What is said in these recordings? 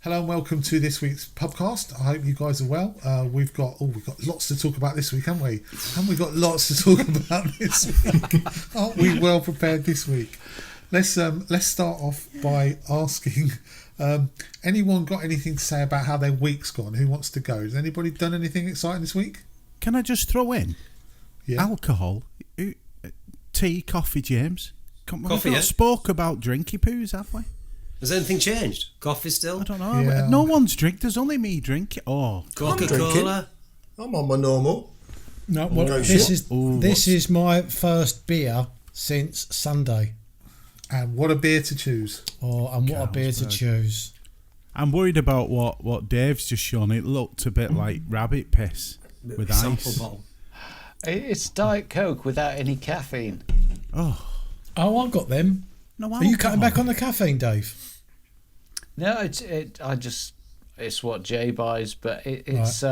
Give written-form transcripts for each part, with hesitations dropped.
Hello and welcome to this week's Pubcast. I hope you guys are well. We've got lots to talk about this week, haven't we? Haven't we got lots to talk about this week? Aren't we well prepared this week? Let's start off by asking, anyone got anything to say about how their week's gone? Who wants to go? Has anybody done anything exciting this week? Can I just throw in alcohol, tea, coffee, James? Coffee, We've not spoke about drinky poos, have we? Has anything changed? Coffee still? I don't know. Yeah. No one's drink. There's only me drinking. Oh, Coca-Cola? I'm on my normal. No, well, No this shit. is my first beer since Sunday. And what a beer to choose. Oh, and what a beer to Carlsberg. choose. I'm worried about what Dave's just shown. It looked a bit like rabbit piss with Sample ice. bottle. It's Diet Coke without any caffeine. Oh, Oh, I've got them. no! Are you cutting back on the caffeine, Dave? No, it's what Jay buys, but it's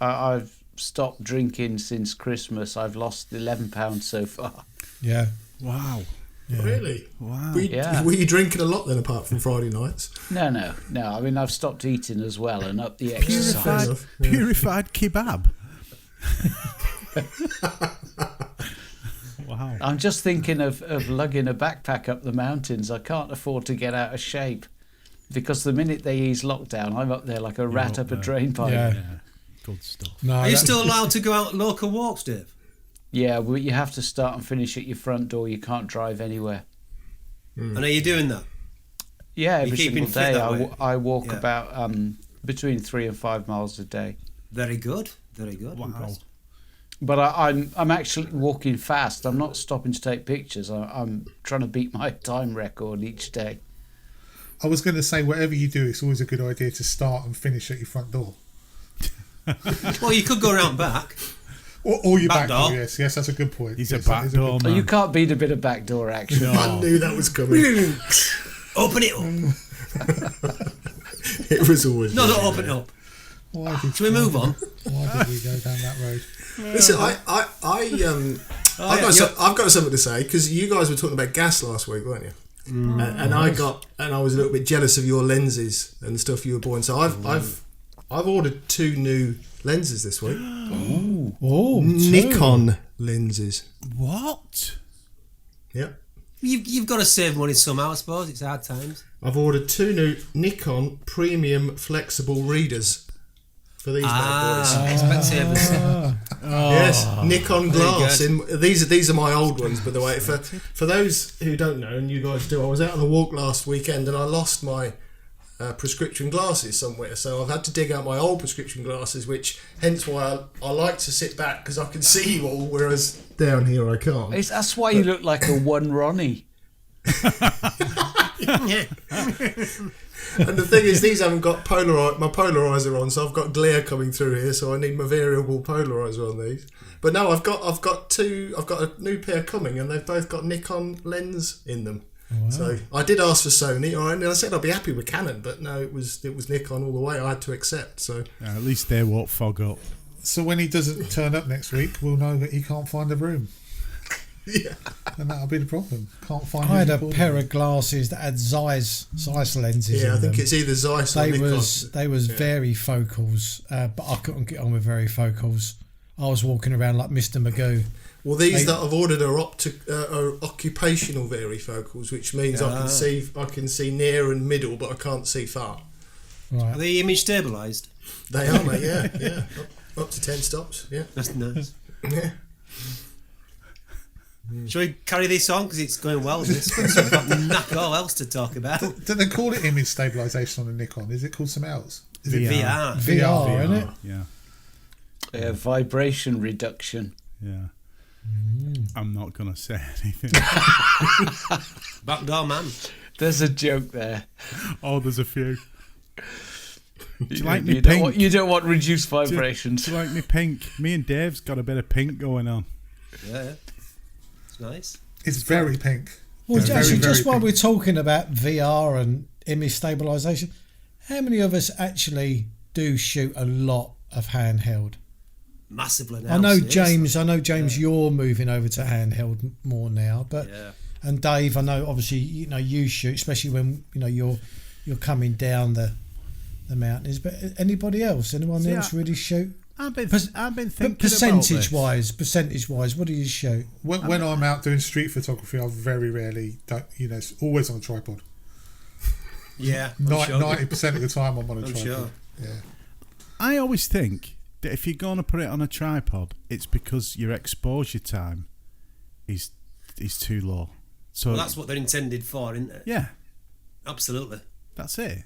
I've stopped drinking since Christmas. I've lost 11 pounds so far. Yeah. Wow! Yeah. Really? Wow! Were you drinking a lot then, apart from Friday nights? No. I mean, I've stopped eating as well and up the Fair exercise. enough, yeah. Purified kebab. Wow! I'm just thinking of lugging a backpack up the mountains. I can't afford to get out of shape because the minute they ease lockdown, I'm up there like a rat up a drain pipe. Yeah. Yeah, good stuff. No, Are you that- still allowed to go out local walks, Dave? Yeah, well, you have to start and finish at your front door. You can't drive anywhere. And are you doing that? Yeah, You're every keeping single fit day that way? I walk Yeah. about between 3 and 5 miles a day. Very good. Very good. Wow. Impressed. But I'm actually walking fast. I'm not stopping to take pictures. I'm trying to beat my time record each day. I was going to say, whatever you do, it's always a good idea to start and finish at your front door. Well, you could go around back. Or your Back back door. door. Yes, that's a good point. He's Yes, a that back is a good door point. man. You can't beat a bit of backdoor action. I knew that was coming. Open it up. It was always. No, not open it up. Why did, Shall we move on? Why did we go down that road? Listen, I've got something to say because you guys were talking about gas last week, weren't you? And I was a little bit jealous of your lenses and the stuff you were buying. So I've ordered 2 new lenses this week. Oh, Nikon lenses. What? Yep. You've got to save money somehow, I suppose. It's hard times. I've ordered 2 new Nikon premium flexible readers for these bad boys. Specsavers. Yes, Nikon Very glass. good. These are my old ones, by the way. For those who don't know, and you guys do, I was out on a walk last weekend and I lost my prescription glasses somewhere. So I've had to dig out my old prescription glasses, which hence why I like to sit back because I can see you all, whereas down here I can't. That's why you look like a one Ronnie. And the thing is, these haven't got my polarizer on, so I've got glare coming through here, so I need my variable polarizer on these. But no, I've got a new pair coming, and they've both got Nikon lens in them. Wow. So I did ask for Sony, and I said I'd be happy with Canon, but no, it was Nikon all the way. I had to accept. So Yeah, at least they won't fog up. So when he doesn't turn up next week, we'll know that he can't find a room. yeah, And that'll be the problem. Can't find I had a anything for pair them. of glasses that had Zeiss lenses in I think them. it's either Zeiss or They Nikon. was varifocals, but I couldn't get on with varifocals. I was walking around like Mr. Magoo. Well, these that I've ordered are occupational varifocals, which means I can see near and middle, but I can't see far. Are Right. they image stabilised? They are, mate. Yeah. Up to 10 stops. Yeah. That's nice. Yeah. Shall we carry this on? Because it's going well. This we've got knack all else to talk about. Don't they call it image stabilisation on the Nikon? Is it called something else? Is it VR. VR, isn't it? Yeah, Vibration reduction. yeah. I'm not gonna say anything. Backdoor man. There's a joke there. Oh, there's a few. Do you like me you pink? you don't want reduced Do you- vibrations. Do you like me pink? Me and Dave's got a bit of pink going on. Yeah. It's nice. It's very pink. Well, It's actually, very, just very while pink. we're talking about VR and image stabilisation, how many of us actually do shoot a lot of handheld? Massively now. I know seriously. James, you're moving over to handheld more now, but Yeah. and Dave, I know obviously you shoot, especially when you're coming down the the mountains. But anybody else? Anyone See, else really shoot? I've been thinking But percentage wise, what do you shoot? When I'm out doing street photography, I very rarely don't. It's always on a tripod. Yeah, 90% of the time I'm on a tripod. Sure. Yeah. I always think that if you're going to put it on a tripod, it's because your exposure time is too low. So that's what they're intended for, isn't it? Yeah, absolutely. That's it.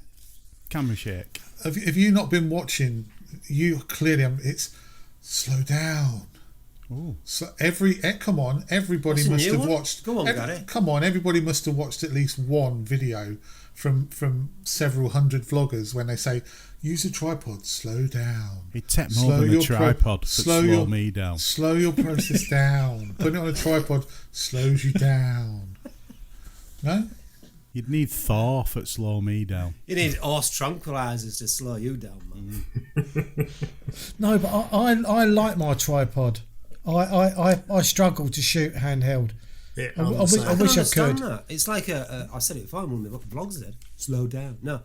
Camera shake. Have you not been watching? You clearly, it's slow down. Ooh. So come on, everybody What's must the new have one? watched. Go on, Gary. Come on, everybody must have watched at least one video from several hundred vloggers when they say use a tripod, slow down. It takes more than a tripod to slow me down. Slow your process down. Putting it on a tripod slows you down. No? You'd need Thor for slow me down. You need horse tranquilizers to slow you down, man. No, but I like my tripod. I struggle to shoot handheld. Yeah, I wish I could. That. It's like I said it before, one of my vlogs said, slow down. No.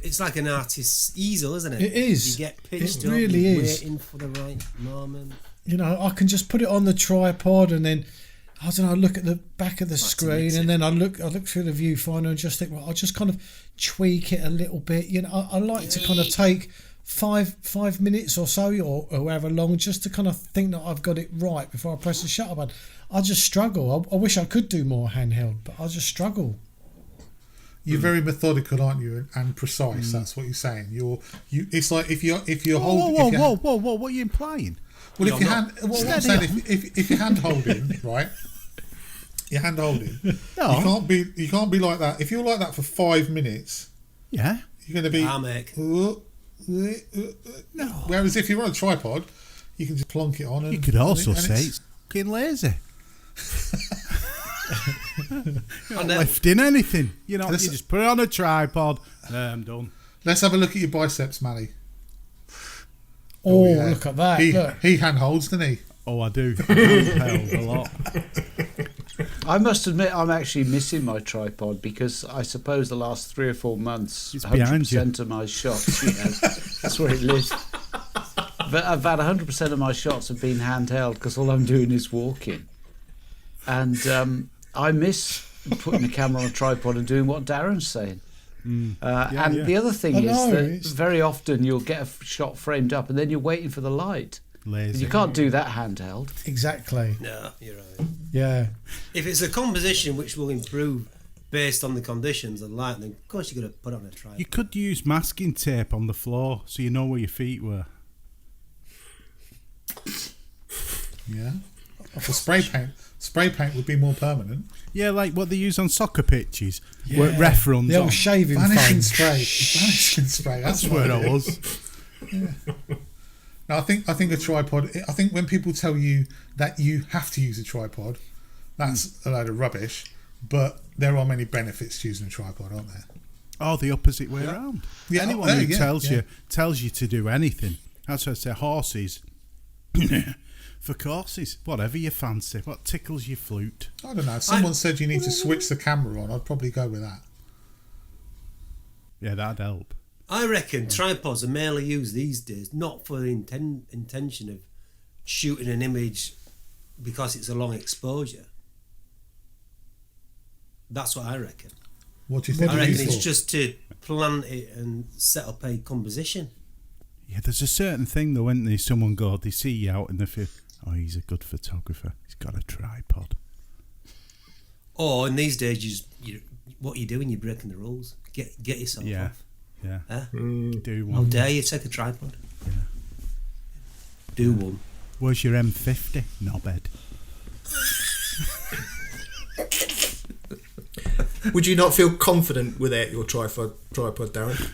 It's like an artist's easel, isn't it? It is. You get pitched It really up, is. waiting for the right moment. I can just put it on the tripod and then I don't know. I look at the back of the screen and then I look through the viewfinder and just think, well, I'll just kind of tweak it a little bit. I like to kind of take 5 minutes or so, or however long, just to kind of think that I've got it right before I press the shutter button. I just struggle. I wish I could do more handheld, but I just struggle. You're very methodical, aren't you, and precise. That's what you're saying. It's like if you're holding. Whoa! What are you implying? Well, if I'm saying, if you're hand holding, right? You're hand holding. No. You can't be like that. If you're like that for 5 minutes, yeah, you're going to be. No. Whereas if you're on a tripod, you can just plonk it on. And, you could also say it's fucking lazy. You're not lifting anything. You just put it on a tripod. I'm done. Let's have a look at your biceps, Mally. Oh, yeah. Look at that. He hand holds, doesn't he? Oh, I do. Handheld a lot. I must admit, I'm actually missing my tripod because I suppose the last 3 or 4 months, 100% of my shots, that's where it lives. But about 100% of my shots have been handheld because all I'm doing is walking. And I miss putting the camera on a tripod and doing what Darren's saying. The other thing is that very often you'll get a shot framed up and then you're waiting for the light. Lazy. You can't do that handheld. Exactly. No, you're right. Yeah. If it's a composition which will improve based on the conditions and light, then of course you're going to put it on a tripod. You could use masking tape on the floor so you know where your feet were. Yeah. Well, spray paint would be more permanent. Yeah, like what they use on soccer pitches. Where ref runs the old on. shaving vanishing foam. Vanishing spray. That's where I was. Yeah. Now, I think a tripod. I think when people tell you that you have to use a tripod, that's a load of rubbish. But there are many benefits to using a tripod, aren't there? Oh, the opposite way around. Yeah, anyone who tells you to do anything. That's what I say. Horses. For courses, whatever you fancy. What tickles your flute? I don't know. If someone said you need to switch the camera on, I'd probably go with that. Yeah, that'd help. I reckon tripods are mainly used these days not for the intention of shooting an image because it's a long exposure. That's what I reckon. What do you think? I reckon it's just to plant it and set up a composition. Yeah, there's a certain thing though, when someone they see you out in the field. Oh, he's a good photographer. He's got a tripod. Or in these days, what you're doing, you're breaking the rules. Get yourself off. Yeah. Do one. How dare you take a tripod? Yeah. Do one. Where's your M50? Knobhead. Would you not feel confident without your tripod, Darren?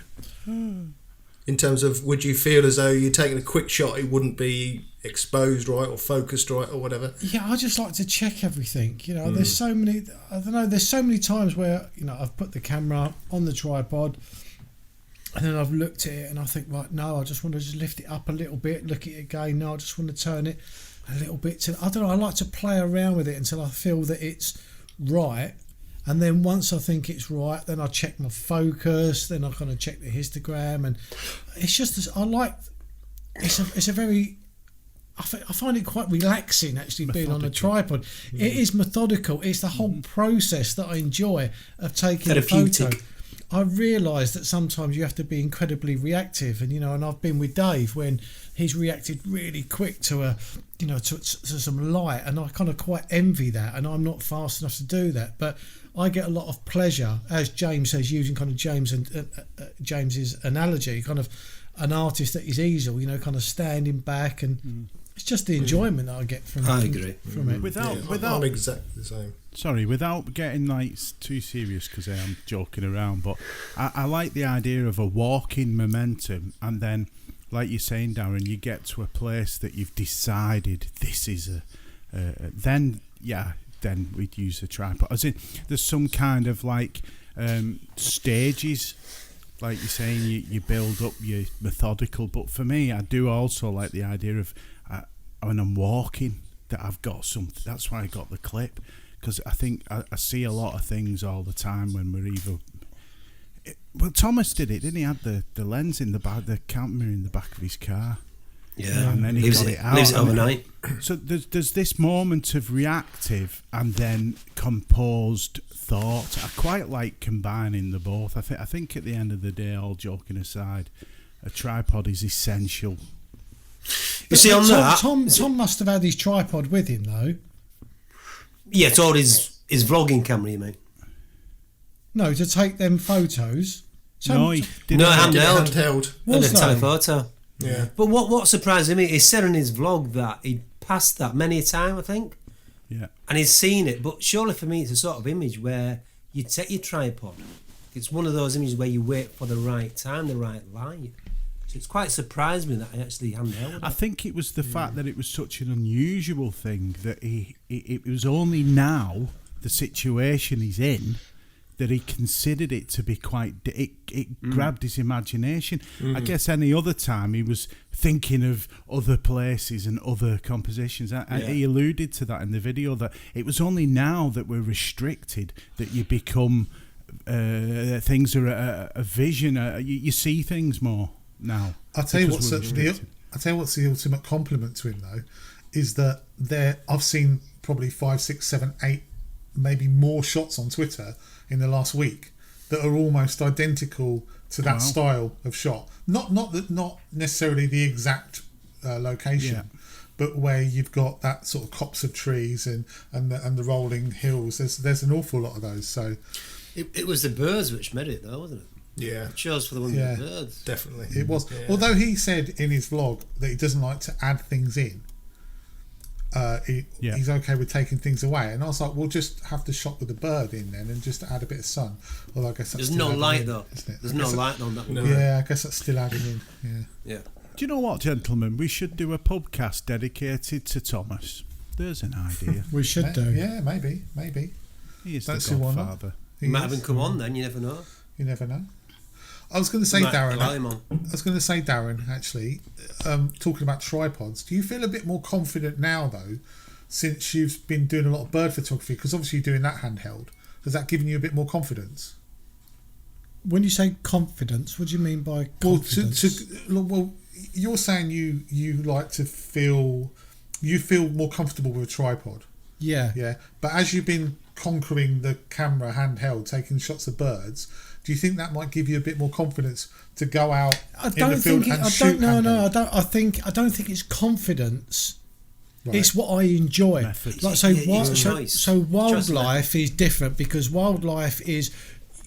In terms of, would you feel as though you're taking a quick shot, it wouldn't be exposed right or focused right or whatever? Yeah, I just like to check everything. There's so many. I don't know. There's so many times where I've put the camera on the tripod, and then I've looked at it and I think, right, no, I just want to just lift it up a little bit, look at it again. No, I just want to turn it a little bit. I don't know. I like to play around with it until I feel that it's right. And then once I think it's right, then I check my focus, then I kind of check the histogram, and it's just it's a very, I find it quite relaxing actually being on a tripod. It is methodical. It's the whole process that I enjoy of taking a photo. I realise that sometimes you have to be incredibly reactive, and and I've been with Dave when he's reacted really quick to to some light, and I kind of quite envy that, and I'm not fast enough to do that, but I get a lot of pleasure, as James says, using kind of James's analogy, kind of an artist at his easel, kind of standing back, and it's just the enjoyment that I get from it. Without I'm exactly the same. Sorry, without getting too serious, because I am joking around, but I like the idea of a walking momentum, and then, like you're saying, Darren, you get to a place that you've decided this is then we'd use a tripod. As in, there's some kind of stages, like you're saying, you build up your methodical. But for me, I do also like the idea of when I'm walking that I've got something. That's why I got the clip, because I think I see a lot of things all the time when we're either. Well, Thomas did it, didn't he? Had the lens in the back, the camera in the back of his car. Yeah, and then he got it out. Leaves it overnight. So there's this moment of reactive and then composed thought. I quite like combining the both. I think at the end of the day, all joking aside, a tripod is essential. You see, on that, Tom must have had his tripod with him though. Yeah, it's all his vlogging camera, you mean? No, to take them photos. He did handheld. And a telephoto. Yeah. But what surprised me, he said in his vlog that he'd passed that many a time, I think. Yeah. And he's seen it. But surely for me, it's a sort of image where you take your tripod. It's one of those images where you wait for the right time, the right light. So it's quite surprised me that I actually handheld it. I think it was the fact that it was such an unusual thing that it was only now, the situation he's in, that he considered it to be quite. It grabbed his imagination. I guess any other time he was thinking of other places and other compositions. He alluded to that in the video, that it was only now that we're restricted that you become. Things are a vision. You see things more now. I'll tell you what's the ultimate compliment to him though, is that I've seen probably 5, 6, 7, 8, maybe more shots on Twitter in the last week that are almost identical to that style of shot. Not necessarily the exact location, but where you've got that sort of copse of trees and the rolling hills. There's an awful lot of those. So it was the birds which made it, though, wasn't it? Yeah, it chose for the one with the birds. Definitely, it was. Yeah. Although he said in his vlog that he doesn't like to add things in. He's okay with taking things away, and I was like, we'll just have the shot with the bird in then, and just add a bit of sun. Well, I guess that's there's no light in, though. Isn't it? There's no light on that one. Yeah, I guess that's still adding in. Yeah. Do you know what, gentlemen? We should do a pubcast dedicated to Thomas. There's an idea. We should do. Yeah, maybe. He is that's the Godfather. He might have him come on then. You never know. You never know. I was going to say, Darren, actually, talking about tripods, do you feel a bit more confident now, though, since you've been doing a lot of bird photography? Because obviously you're doing that handheld. Has that given you a bit more confidence? When you say confidence, what do you mean by confidence? Well, you're saying you like to feel more comfortable with a tripod. Yeah. Yeah. But as you've been conquering the camera handheld, taking shots of birds, do you think that might give you a bit more confidence to go out in the field and shoot? I don't think it's confidence. Right. It's what I enjoy. Like so wildlife is different, because wildlife is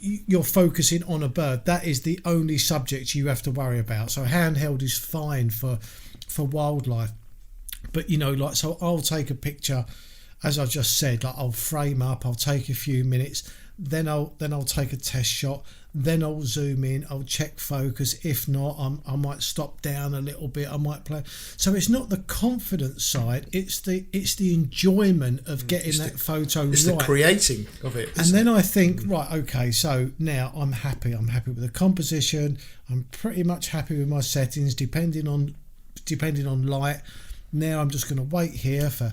you're focusing on a bird. That is the only subject you have to worry about. So handheld is fine for wildlife. But so I'll take a picture, as I just said, like I'll frame up, I'll take a few minutes, then I'll take a test shot, then I'll zoom in, I'll check focus. If not, I might stop down a little bit, I might play. So it's not the confidence side, it's the enjoyment of getting that photo right. It's the creating of it. And then I think, right, okay, so now I'm happy with the composition, I'm pretty much happy with my settings, depending on light. Now I'm just going to wait here for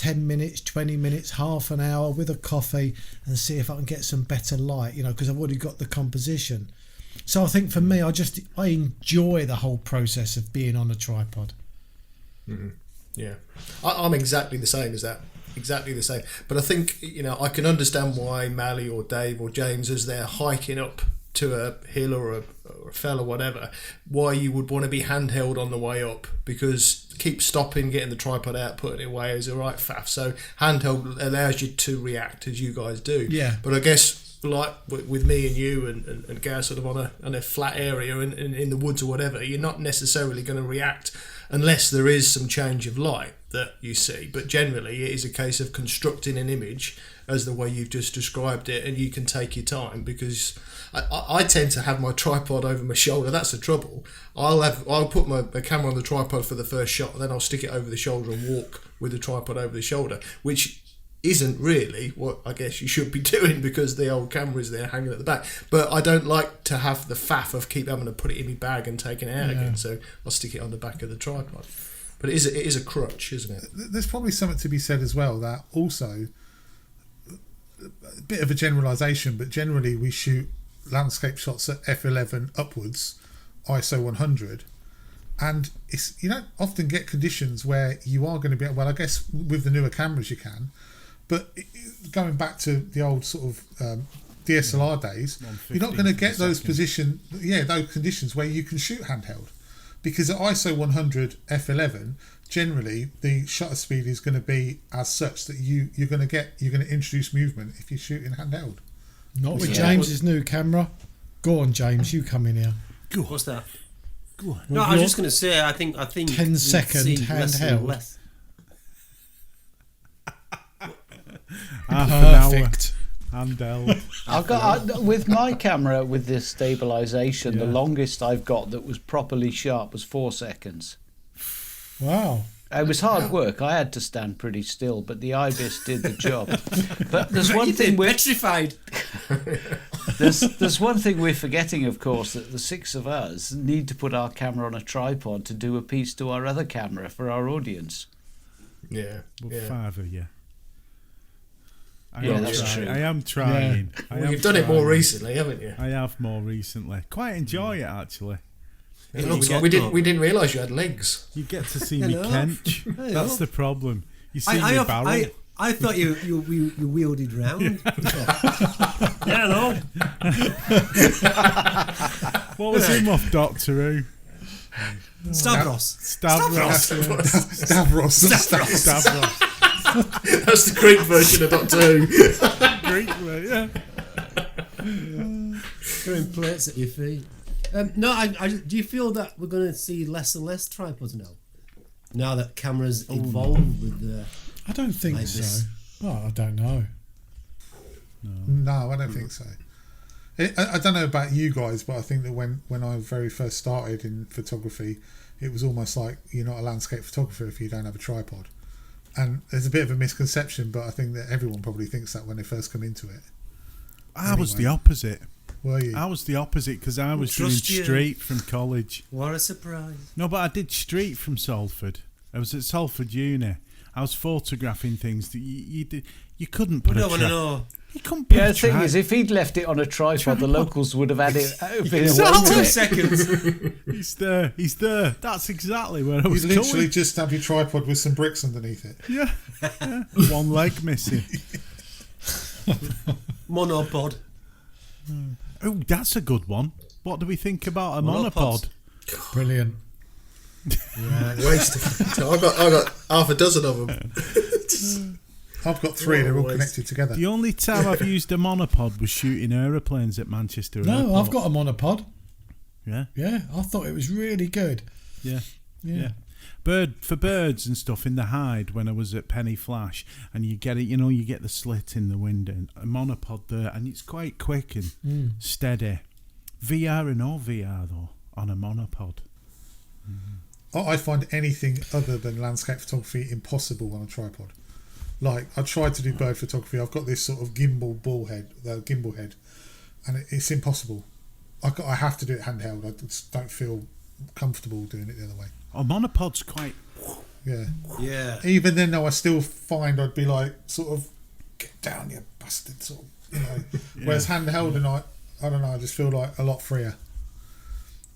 10 minutes, 20 minutes, half an hour with a coffee and see if I can get some better light, because I've already got the composition. So I think for me, I enjoy the whole process of being on a tripod. Mm-hmm. Yeah, I'm exactly the same as that. Exactly the same. But I think, I can understand why Mally or Dave or James, as they're hiking up to a hill or a fell or whatever, why you would want to be handheld on the way up, because keep stopping, getting the tripod out, putting it away is a right faff. So handheld allows you to react as you guys do. Yeah. But I guess like with me and you and Gaz sort of on a flat area and in the woods or whatever, you're not necessarily going to react unless there is some change of light that you see. But generally it is a case of constructing an image as the way you've just described it, and you can take your time, because I tend to have my tripod over my shoulder. That's the trouble. I'll put my camera on the tripod for the first shot, and then I'll stick it over the shoulder and walk with the tripod over the shoulder, which isn't really what I guess you should be doing, because the old camera is there hanging at the back. But I don't like to have the faff of keep having to put it in my bag and taking it out again, so I'll stick it on the back of the tripod. But it is a crutch, isn't it? There's probably something to be said as well, that also a bit of a generalisation, but generally we shoot landscape shots at f11 upwards, ISO 100, and you don't often get conditions where you are going to be, well, I guess with the newer cameras you can, but going back to the old sort of DSLR days, you're not going to get those those conditions where you can shoot handheld, because at ISO 100 f11 generally the shutter speed is going to be as such that you're going to introduce movement if you're shooting handheld. Not with James's new camera. Go on, James, you come in here. Go on. What's that? Go on. No, I was just going to say, I think 10-second handheld. Less. Half an hour. Perfect. Handheld. I've got with my camera with this stabilisation, the longest I've got that was properly sharp was 4 seconds. Wow. It was hard work. I had to stand pretty still, but the IBIS did the job. But there's one thing we're petrified. There's one thing we're forgetting, of course, that the 6 of us need to put our camera on a tripod to do a piece to our other camera for our audience. Yeah. Well, 5 of you. That's true. I am trying. Well, you've done it more recently, haven't you? I have more recently. Quite enjoy it, actually. It looks like we didn't realise you had legs. You get to see me kench. That's the problem. You see me barrel. I thought you wielded round. Yeah, no. What was him off Doctor Who? Stavros. That's the Greek version of Doctor Who. Greek, yeah. Throwing plates at your feet. No, do you feel that we're going to see less and less tripods now? Now that cameras evolve with the... I don't think like so. this. Oh, I don't know. No, I don't think so. I don't know about you guys, but I think that when I very first started in photography, it was almost like you're not a landscape photographer if you don't have a tripod. And there's a bit of a misconception, but I think that everyone probably thinks that when they first come into it. I was the opposite. Were you? I was the opposite because I was doing street from college. What a surprise. No, but I did street from Salford. I was at Salford Uni. I was photographing things that you couldn't put I don't want to know. You couldn't put the thing is, if he'd left it on a tripod, the locals would have had it been Exactly. 2 away seconds. He's there. That's exactly where I was You literally going. just have your tripod with some bricks underneath it. Yeah. One leg missing. Monopod. Oh, that's a good one. What do we think about a monopod? Brilliant. Yeah. Waste of time. I got half a dozen of them. I've got 3. They're all connected together. The only time I've used a monopod was shooting aeroplanes at Manchester No, Airport. I've got a monopod. Yeah. Yeah, I thought it was really good. Yeah. For birds and stuff in the hide when I was at Penny Flash, and you get it, you get the slit in the window, and a monopod there, and it's quite quick and steady. VR and no VR though on a monopod. I find anything other than landscape photography impossible on a tripod. Like, I tried to do bird photography. I've got this sort of gimbal head, and it's impossible. I have to do it handheld. I just don't feel comfortable doing it the other way. A monopod's quite Yeah. Even then, though, I still find I'd be like, sort of, get down, you bastard, sort of, you know. Whereas handheld, and I don't know, I just feel like a lot freer.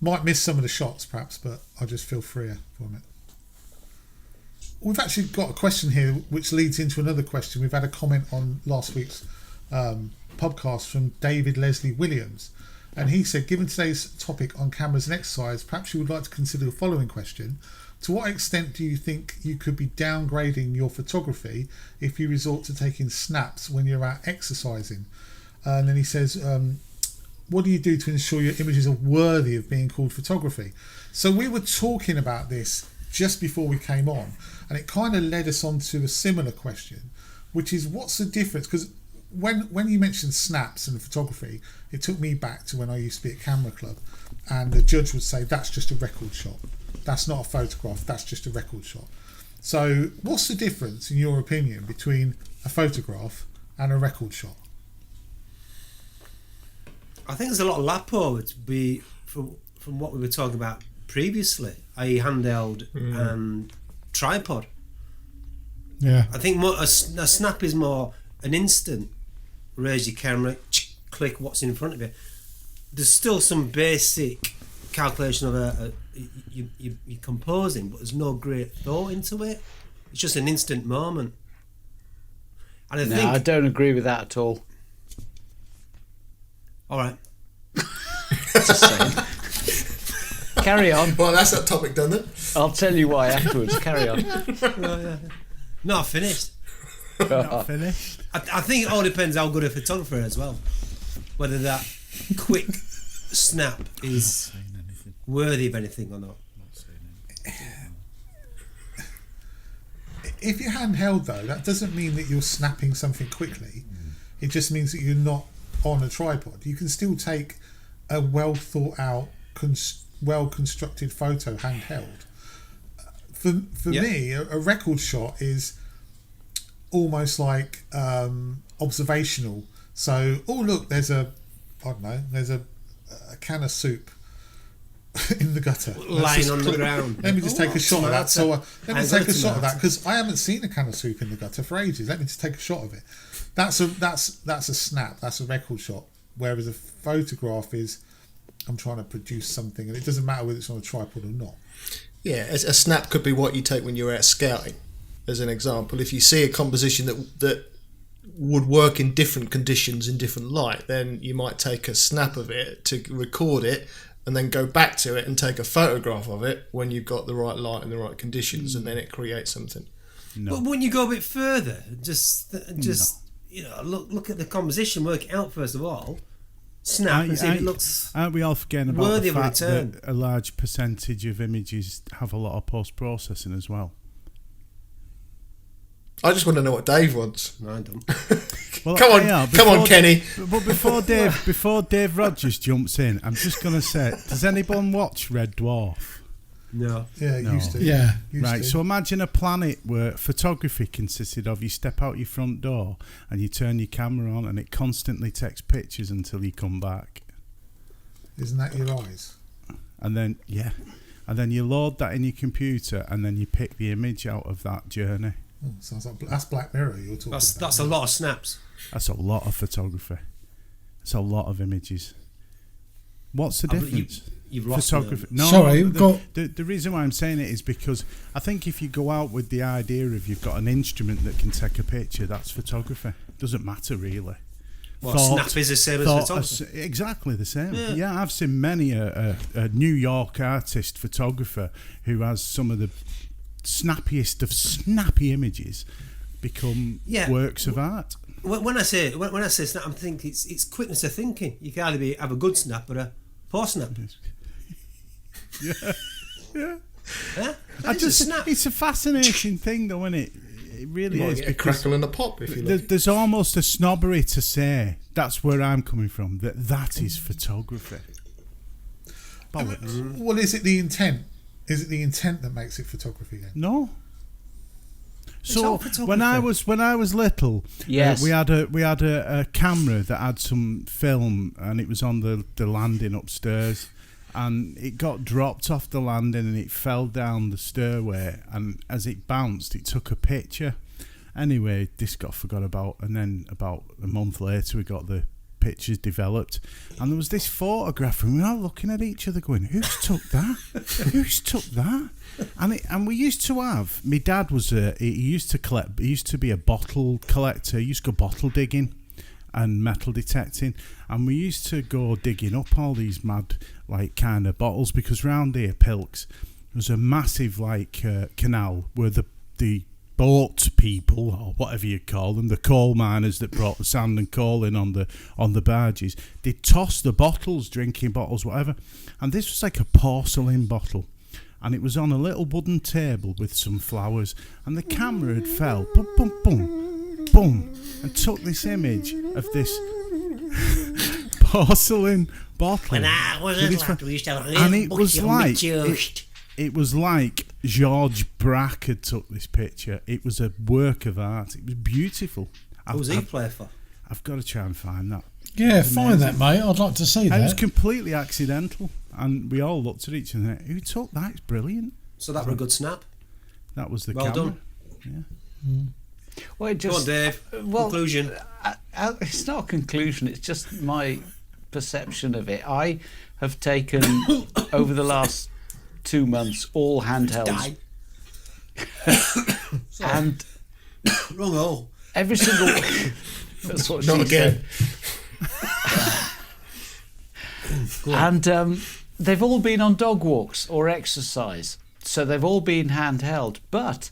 Might miss some of the shots, perhaps, but I just feel freer from it. We've actually got a question here, which leads into another question. We've had a comment on last week's podcast from David Leslie Williams, and he said, given today's topic on cameras and exercise, perhaps you would like to consider the following question. To what extent do you think you could be downgrading your photography if you resort to taking snaps when you're out exercising? And then he says, what do you do to ensure your images are worthy of being called photography? So we were talking about this just before we came on, and it kind of led us on to a similar question, which is, what's the difference? Because when you mentioned snaps and photography, it took me back to when I used to be at Camera Club, and the judge would say, that's just a record shot. That's not a photograph, that's just a record shot. So what's the difference, in your opinion, between a photograph and a record shot? I think there's a lot of lap over to be from what we were talking about previously, i.e. handheld and tripod. Yeah. I think a snap is more an instant, raise your camera, click what's in front of you. There's still some basic calculation of you're composing, but there's no great thought into it. It's just an instant moment. And I don't agree with that at all. All right. Just saying. Carry on. Well, that's that topic done then. I'll tell you why afterwards. Carry on. Not finished. Not finished. I think it all depends how good a photographer as well. Whether that quick snap is worthy of anything or not. If you're handheld, though, that doesn't mean that you're snapping something quickly. It just means that you're not on a tripod. You can still take a well thought out, well constructed photo handheld. For me, a record shot is almost like observational. So, oh look, there's a can of soup in the gutter, lying on the ground. Let me just take a shot of that. So let me take a shot of that, because I haven't seen a can of soup in the gutter for ages. Let me just take a shot of it. That's a snap. That's a record shot. Whereas a photograph is, I'm trying to produce something, and it doesn't matter whether it's on a tripod or not. Yeah, a snap could be what you take when you're out scouting, as an example. If you see a composition that would work in different conditions in different light, then you might take a snap of it to record it, and then go back to it and take a photograph of it when you've got the right light and the right conditions, and then it creates something. No. But wouldn't you go a bit further? You know, look at the composition, work it out first of all. Snap and see if it looks. Aren't we all forgetting about the fact return. that a large percentage of images have a lot of post processing as well? I just want to know what Dave wants. No, I don't. Well, come on, Kenny. But before Dave Rogers jumps in, I'm just going to say, does anyone watch Red Dwarf? No. Yeah, No. used to. Yeah. Right, so imagine a planet where photography consisted of you step out your front door and you turn your camera on and it constantly takes pictures until you come back. Isn't that your eyes? And then you load that in your computer and then you pick the image out of that journey. Oh, sounds like that's Black Mirror you're talking about. That's a lot of snaps. That's a lot of photography. It's a lot of images. What's the difference? You've lost photography. me. No, Sorry, the reason why I'm saying it is because I think if you go out with the idea of you've got an instrument that can take a picture, that's photography. Doesn't matter really. Snap is the same as photography. Exactly the same. Yeah, I've seen many a New York artist photographer who has some of the snappiest of snappy images become works of art. When I say snap, I'm thinking it's quickness of thinking. You can either have a good snap or a poor snap. Yeah. Snap. It's a fascinating thing, though, isn't it? It really is. Get a crackle and a pop, if you like. There's almost a snobbery to say, that's where I'm coming from, that is photography. Bollocks. Well, is it the intent? Is it the intent that makes it photography then? No. So when I was little, yes, we had a camera that had some film, and it was on the landing upstairs, and it got dropped off the landing and it fell down the stairway, and as it bounced it took a picture. Anyway, this got forgot about, and then about a month later we got the pictures developed, and there was this photograph, and we were all looking at each other going, who's took that? Who's took that? And we used to have, my dad was he used to be a bottle collector. He used to go bottle digging and metal detecting, and we used to go digging up all these mad like kind of bottles, because round here Pilks was a massive like canal where the boat people, or whatever you call them, the coal miners that brought the sand and coal in on the barges, they'd toss the bottles, drinking bottles, whatever, and this was like a porcelain bottle, and it was on a little wooden table with some flowers, and the camera had fell, boom, boom, boom, boom, and took this image of this porcelain bottle. When I was a lad, we used to have a and real it was like George Braque had took this picture. It was a work of art. It was beautiful. Who was he play for? I've got to try and find that. Yeah, find that, mate. I'd like to see that. It was completely accidental, and we all looked at each other and said, who took that? It's brilliant. So that was a good snap. That was the well camera. Done. Yeah. Mm. Well, it just, go on, Dave. Conclusion. It's not a conclusion. It's just my perception of it. I have taken over the last 2 months all handhelds, and wrong hole. Every single. That's what Not she again. said. And they've all been on dog walks or exercise, so they've all been handheld. But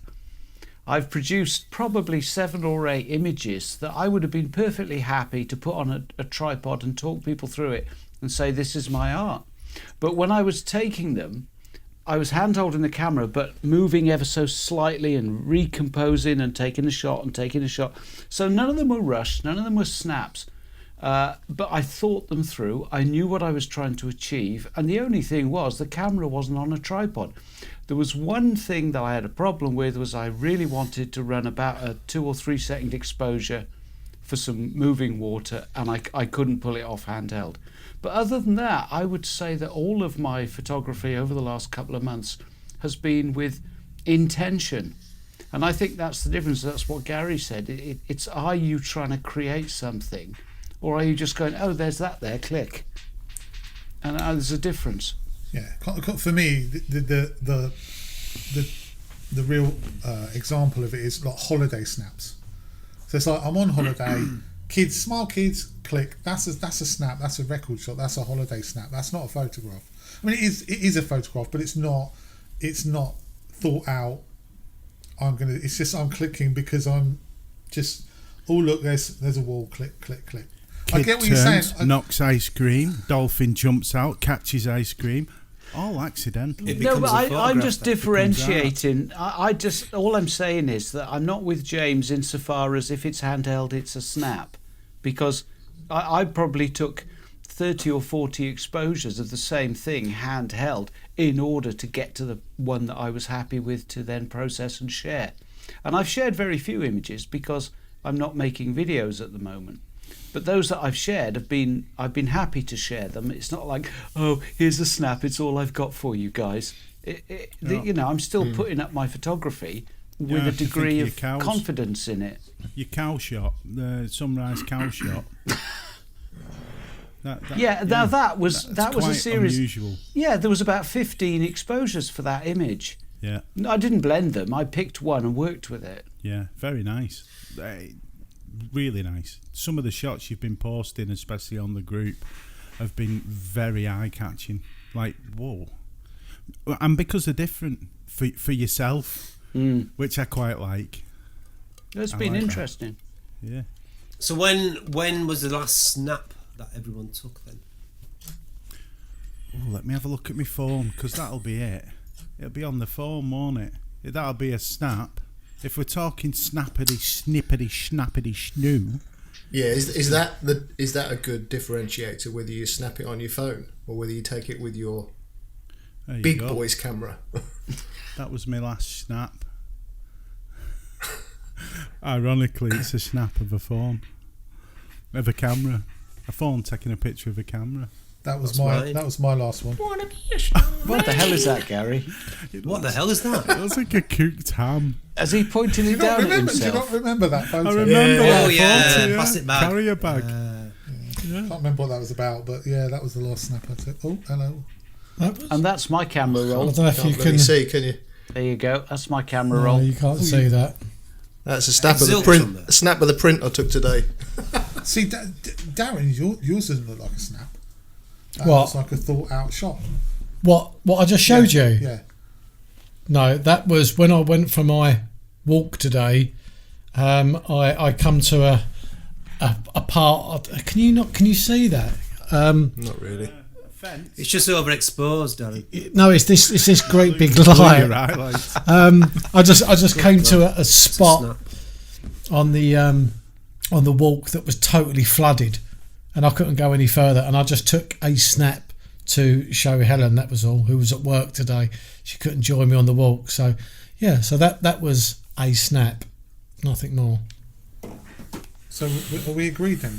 I've produced probably 7 or 8 images that I would have been perfectly happy to put on a tripod and talk people through it and say, this is my art. But when I was taking them, I was hand-holding the camera, but moving ever so slightly and recomposing and taking a shot and taking a shot. So none of them were rushed, none of them were snaps. But I thought them through. I knew what I was trying to achieve. And the only thing was the camera wasn't on a tripod. There was one thing that I had a problem with, was I really wanted to run about a 2 or 3 second exposure for some moving water, and I couldn't pull it off handheld. But other than that, I would say that all of my photography over the last couple of months has been with intention. And I think that's the difference. That's what Gary said. It's, are you trying to create something, or are you just going, oh, there's that there, click? And there's a difference. Yeah, for me, the real example of it is like holiday snaps. So it's like I'm on holiday, kids, smile kids, click. That's a snap. That's a record shot. That's a holiday snap. That's not a photograph. I mean, it is a photograph, but it's not thought out. It's just I'm clicking because I'm just. Oh look, there's a wall. Click, click, click. Kid I get what you're saying. Knocks ice cream. Dolphin jumps out, catches ice cream. All accidental. No, but I'm just differentiating. I just, all I'm saying is that I'm not with James insofar as if it's handheld, it's a snap, because I probably took 30 or 40 exposures of the same thing handheld in order to get to the one that I was happy with to then process and share. And I've shared very few images because I'm not making videos at the moment. But those that I've shared I've been happy to share them. It's not like, oh, here's a snap, it's all I've got for you guys. You know, I'm still putting up my photography with a degree of confidence in it. Your cow shot, the sunrise cow shot. That was a series. Unusual. Yeah, there was about 15 exposures for that image. Yeah, I didn't blend them. I picked one and worked with it. Yeah, very nice. Really nice. Some of the shots you've been posting, especially on the group, have been very eye-catching. Like, whoa. And because they're different for yourself, which I quite like. It's been interesting. That. Yeah. So when was the last snap that everyone took then? Oh, let me have a look at my phone, because that'll be it. It'll be on the phone, won't it? That'll be a snap. If we're talking snappity, snippety, snappity, snoo. Yeah, is that a good differentiator, whether you snap it on your phone or whether you take it with your big boy's camera? That was my last snap. Ironically, it's a snap of a phone, of a camera. A phone taking a picture of a camera. That was my last one. What the hell is that, Gary? What the hell is that? It was like a cooked ham. Has he pointed it down at Do you himself? not remember that photo? I remember that Oh, yeah, photo, plastic bag. Carrier bag. Can't remember what that was about, but yeah, that was the last snap I took. Oh, hello. And that's my camera I roll. don't know if you Can't really can see, can you? There you go. That's my camera No, roll. you can't see that. That's a snap of the Zilch on print. there. A snap of the print I took today. See, Darren, yours doesn't look like a snap. What? It's like a thought-out shot. What I just showed you? Yeah. No, that was when I went for my walk today. I come to a part. Can you see that? Not really. It's just overexposed, Darren. No, it's this great big Your light. highlights. I just came to a spot Snap. on the walk that was totally flooded, and I couldn't go any further. And I just took a snap to show Helen. That was all. Who was at work today? She couldn't join me on the walk. So yeah, so that was a snap, nothing more. So are we agreed then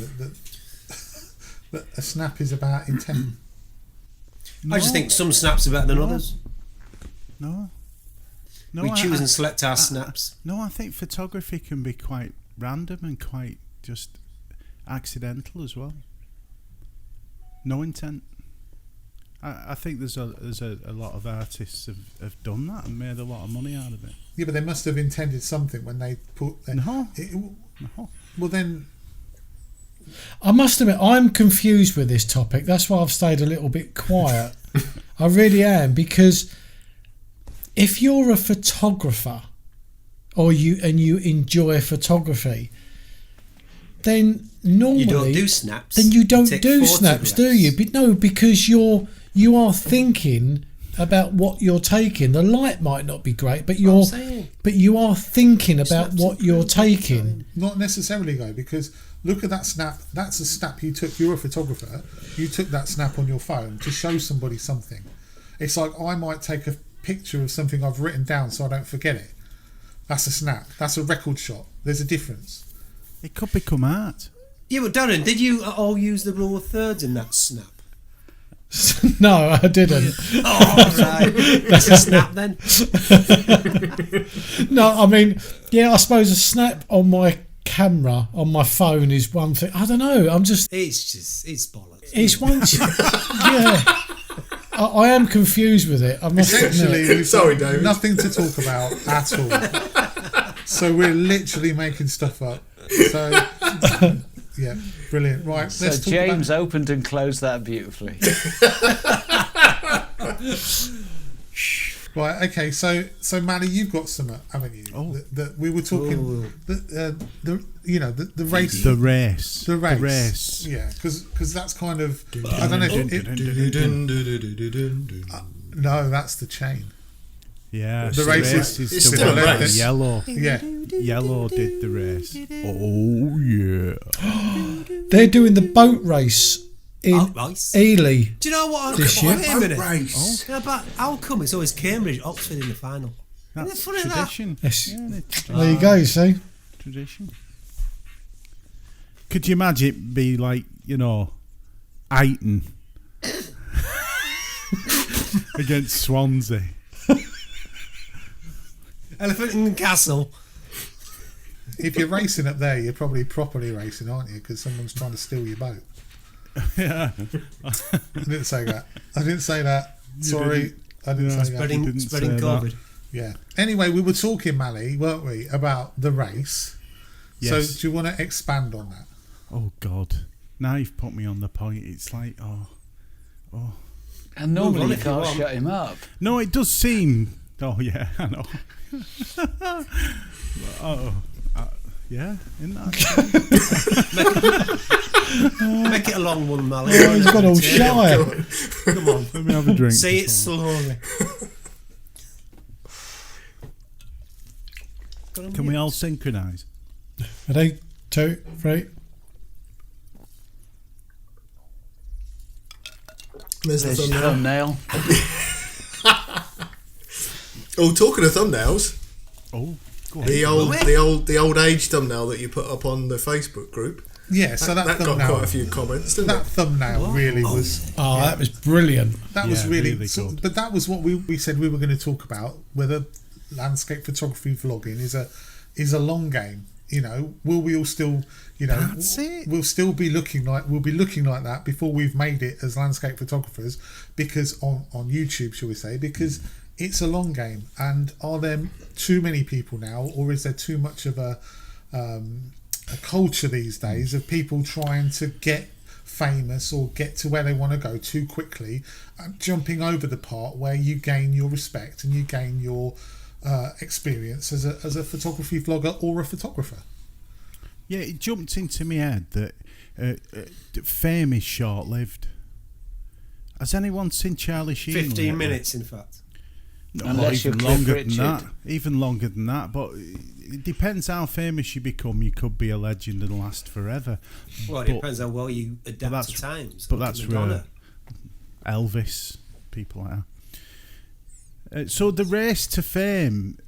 that a snap is about intent? I just think some snaps are better than others. No. We choose and select our snaps. No, I think photography can be quite random and quite just accidental as well. No intent. I think there's a lot of artists have done that and made a lot of money out of it. Yeah, but they must have intended something when they put. No. Well, then. I must admit, I'm confused with this topic. That's why I've stayed a little bit quiet. I really am, because if you're a photographer or you enjoy photography, then normally You don't do snaps. Then you don't take do snaps, do you? But no, because you are thinking about what you're taking. The light might not be great, but you are thinking about what you're taking. Not necessarily, though, because look at that snap. That's a snap you took. You're a photographer. You took that snap on your phone to show somebody something. It's like I might take a picture of something I've written down so I don't forget it. That's a snap. That's a record shot. There's a difference. It could become art. Yeah, but Darren, did you all use the rule of thirds in that snap? No, I didn't. Oh, right. It's a snap then. No, I mean, yeah, I suppose a snap on my camera on my phone is one thing. I don't know. It's bollocks. It's once. Yeah. I am confused with it. I must Essentially, admit. we've Sorry, got David. nothing to talk about at all. So we're literally making stuff up. So yeah, brilliant. Right, So let's talk James about. opened and closed that beautifully. Right, okay. So Mally, you've got some, haven't you? Oh. That we were talking. The race. The race. The race. Yeah, because that's kind of. I don't know if no, that's the chain. Yeah, The race is is it's the still a one. race. Yellow. Yeah. Yellow did the race. Oh yeah. They're doing the boat race in Race. Ely. Do you know what? This Wait year? a minute. Race. Yeah, but how come it's always Cambridge, Oxford in the final? That's Isn't it funny that? tradition. Yes. Yeah, it's There you go, you see. tradition. Could you imagine it be like, Ayton against Swansea? Elephant in the Castle. If you're racing up there, you're probably properly racing, aren't you? Because someone's trying to steal your boat. Yeah. I didn't say that. Sorry, I didn't say that. Spreading say COVID. Yeah. Anyway, we were talking, Mally, weren't we, about the race? Yes. So do you want to expand on that? Oh God. Now you've put me on the point. It's like, And normally you if you can't want. shut him up. No, it does seem. Oh yeah, I know. Yeah, isn't that? Make it a long one, Mally. Oh, he's got all shy. Come on. Let me have a drink. Say it before. slowly. Can we all synchronise? Ready? 2, 3. There's the There's your thumbnail. thumbnail. Oh, talking of thumbnails, Oh, go on. the old age thumbnail that you put up on the Facebook group. Yeah, so that got thumbnail, quite a few comments, didn't that it? thumbnail really was. Oh, that was brilliant. That was really good. But that was what we said we were going to talk about. Whether landscape photography vlogging is a long game. You know, will we all still? You know, That's it. we'll still be looking like that before we've made it as landscape photographers. Because on YouTube, shall we say? Because it's a long game. And are there too many people now, or is there too much of a culture these days of people trying to get famous or get to where they want to go too quickly, and jumping over the part where you gain your respect and you gain your experience as a photography vlogger or a photographer? Yeah, it jumped into my head that fame is short-lived. Has anyone seen Charlie Sheen? 15 minutes, in fact. No, Unless even you're longer Cliff than that. Richard. Even longer than that. But it depends how famous you become. You could be a legend and last forever. Well, it But- depends how well you adapt that's- to times. but like that's Madonna. Elvis, people like that. So the race to fame,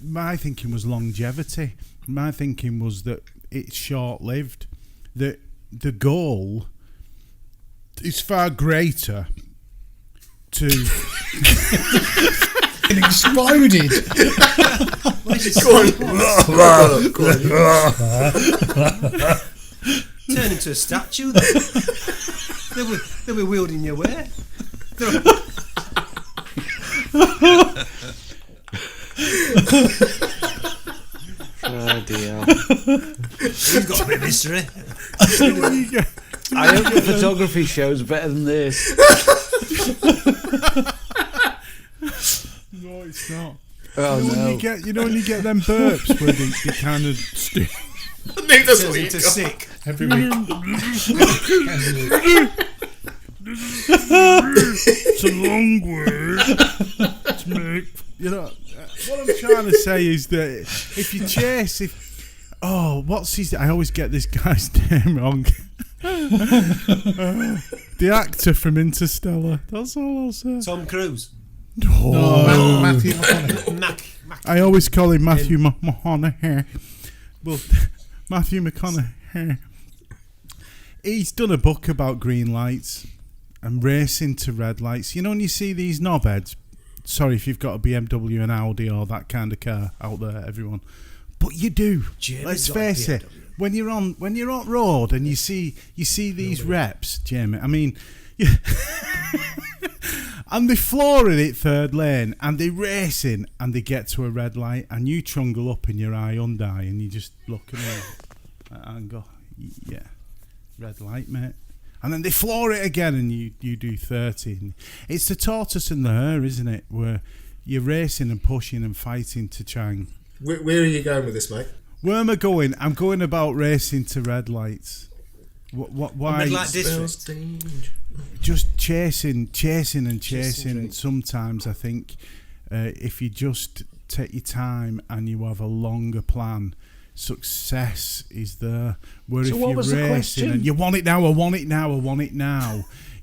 my thinking was longevity. My thinking was that it's short-lived. That the goal is far greater to It exploded. Go on. Turn into a statue. They'll be wielding your way. Oh dear. You've got a bit of history. I hope the photography show's better than this. No, it's not. Oh When no. you know when you get them burps where they kind of Nick, that's Turns what you into got. sick. Every week. It's a long word to make. You know what I'm trying to say is that if you chase, what's his? I always get this guy's name wrong. The actor from Interstellar. That's all I'll say. Tom Cruise. Matthew McConaughey. I always call him Matthew McConaughey. Well, Matthew McConaughey. He's done a book about green lights and racing to red lights. You know when you see these knobheads, sorry if you've got a BMW, an Audi or that kind of car out there, everyone, but you do. Jamie's Let's got a face it. BMW. When you're on road and you see these reps, Jamie. I mean, and they flooring it third lane and they racing and they get to a red light and you trundle up in your Hyundai and you just look at it and go, yeah, red light, mate. And then they floor it again and you do 30. It's the tortoise and the hare, isn't it? Where you're racing and pushing and fighting to try and... Where are you going with this, mate? Where am I going? I'm going about racing to red lights. Why? Red light district. Just chasing. Chasing. Sometimes I think if you just take your time and you have a longer plan, success is there. Where So if what you're was the racing question? and you want it now,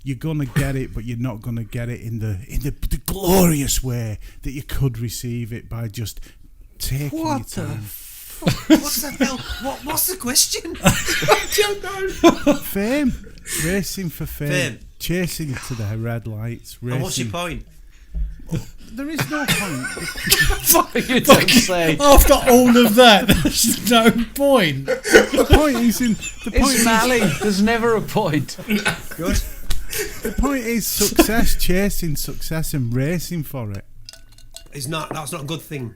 you're gonna get it, but you're not gonna get it in the glorious way that you could receive it by just taking your time. What the hell? What's the question? I don't know. Fame, racing for fame. Fame. Chasing to the red lights. Racing. And what's your point? There is no point. You don't say. After all of that, there's no point. The point is It's Mally. There's never a point. Good. the point is success, chasing success and racing for it. That's not a good thing.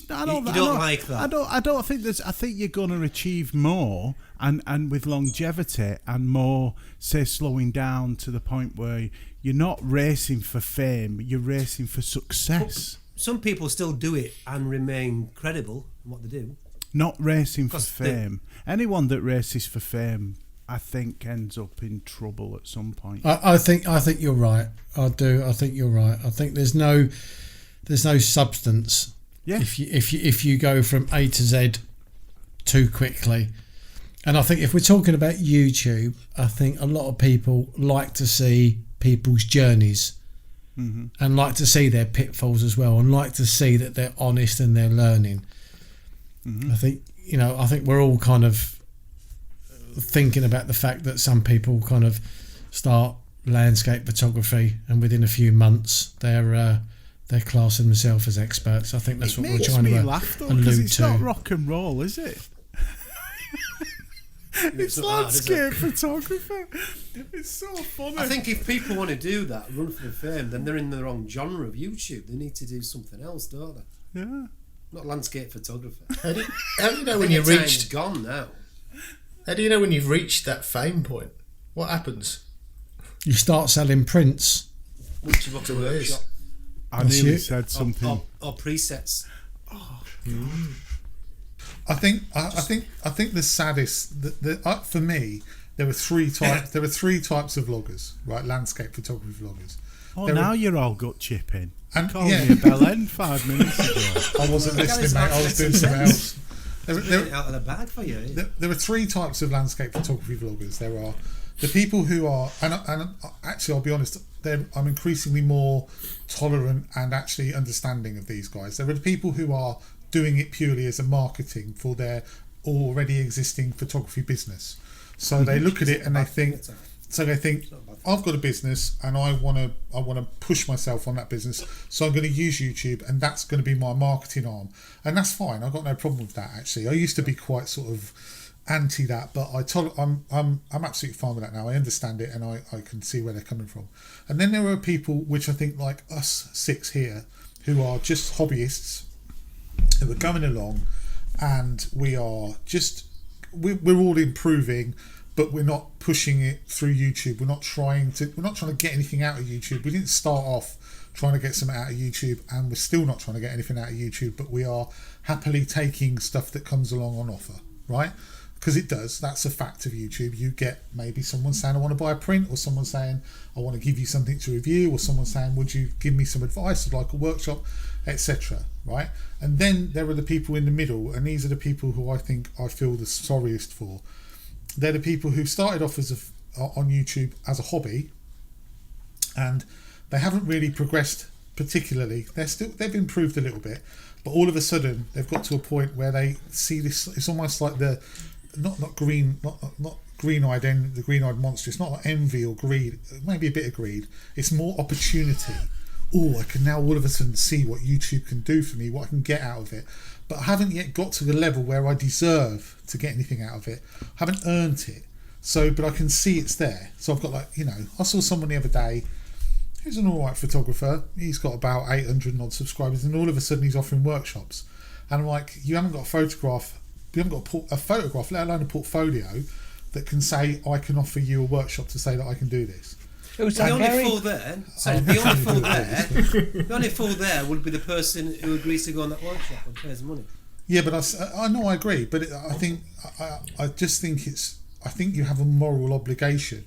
I don't like that. I don't think there's. I think you're going to achieve more, and with longevity and more, say, slowing down to the point where you're not racing for fame, you're racing for success. Some people still do it and remain credible in what they do. Not racing for 'Cause fame. Anyone that races for fame, I think, ends up in trouble at some point. I think you're right. I do. I think you're right. I think there's no substance. Yeah. If you go from A to Z too quickly, and I think if we're talking about YouTube, I think a lot of people like to see people's journeys, and like to see their pitfalls as well, and like to see that they're honest and they're learning. I think I think we're all kind of thinking about the fact that some people kind of start landscape photography and within a few months they're classing themselves as experts. I think that's what we're trying to allude it's to. Not rock and roll, is it? It's landscape photography. It's so funny. I think if people want to do that, run for the fame, then they're in the wrong genre of YouTube. They need to do something else, don't they? Yeah. Not landscape photography. How do you know when you've reached? Gone now. How do you know when you've reached that fame point? What happens? You start selling prints. Once you've got a workshop. I nearly said something. Or presets. I think the saddest for me, there were three types. There were three types of vloggers, right? Landscape photography vloggers. Oh, now you're all gut chipping. And called me a bell end 5 minutes ago. I wasn't listening, mate. I was doing something else. Out of the bag for you. There are three types of landscape photography vloggers. There are the people who are, and actually, I'll be honest, I'm increasingly more tolerant and actually understanding of these guys. There are the people who are doing it purely as a marketing for their already existing photography business. So they look at it and they think, I've got a business and I want to push myself on that business, so I'm going to use YouTube and that's going to be my marketing arm, and that's fine. I've got no problem with that. Actually, I used to be quite sort of anti that, but I'm absolutely fine with that now. I understand it and I can see where they're coming from. And then there are people which I think, like us six here, who are just hobbyists, who are going along, and we're all improving, but we're not pushing it through YouTube. We're not trying to get anything out of YouTube. We didn't start off trying to get something out of YouTube, and we're still not trying to get anything out of YouTube, but we are happily taking stuff that comes along on offer, right? Because it does. That's a fact of YouTube. You get maybe someone saying, I want to buy a print, or someone saying, I want to give you something to review, or someone saying, would you give me some advice, like a workshop, etc. Right? And then there are the people in the middle, and these are the people who I think I feel the sorriest for. They're the people who started off on YouTube as a hobby, and they haven't really progressed particularly. They've improved a little bit, but all of a sudden they've got to a point where they see this. It's almost like the not green-eyed the green-eyed monster. It's not like envy or greed. Maybe a bit of greed. It's more opportunity. Oh, I can now all of a sudden see what YouTube can do for me, what I can get out of it. But I haven't yet got to the level where I deserve to get anything out of it. I haven't earned it. So, but I can see it's there. So I've got I saw someone the other day who's an alright photographer. He's got about 800 odd subscribers, and all of a sudden he's offering workshops. And I'm like, you haven't got a photograph, let alone a portfolio that can say, I can offer you a workshop to say that I can do this. The only fool there would be the person who agrees to go on that workshop and pays money. Yeah, but I know, I agree, but I think you have a moral obligation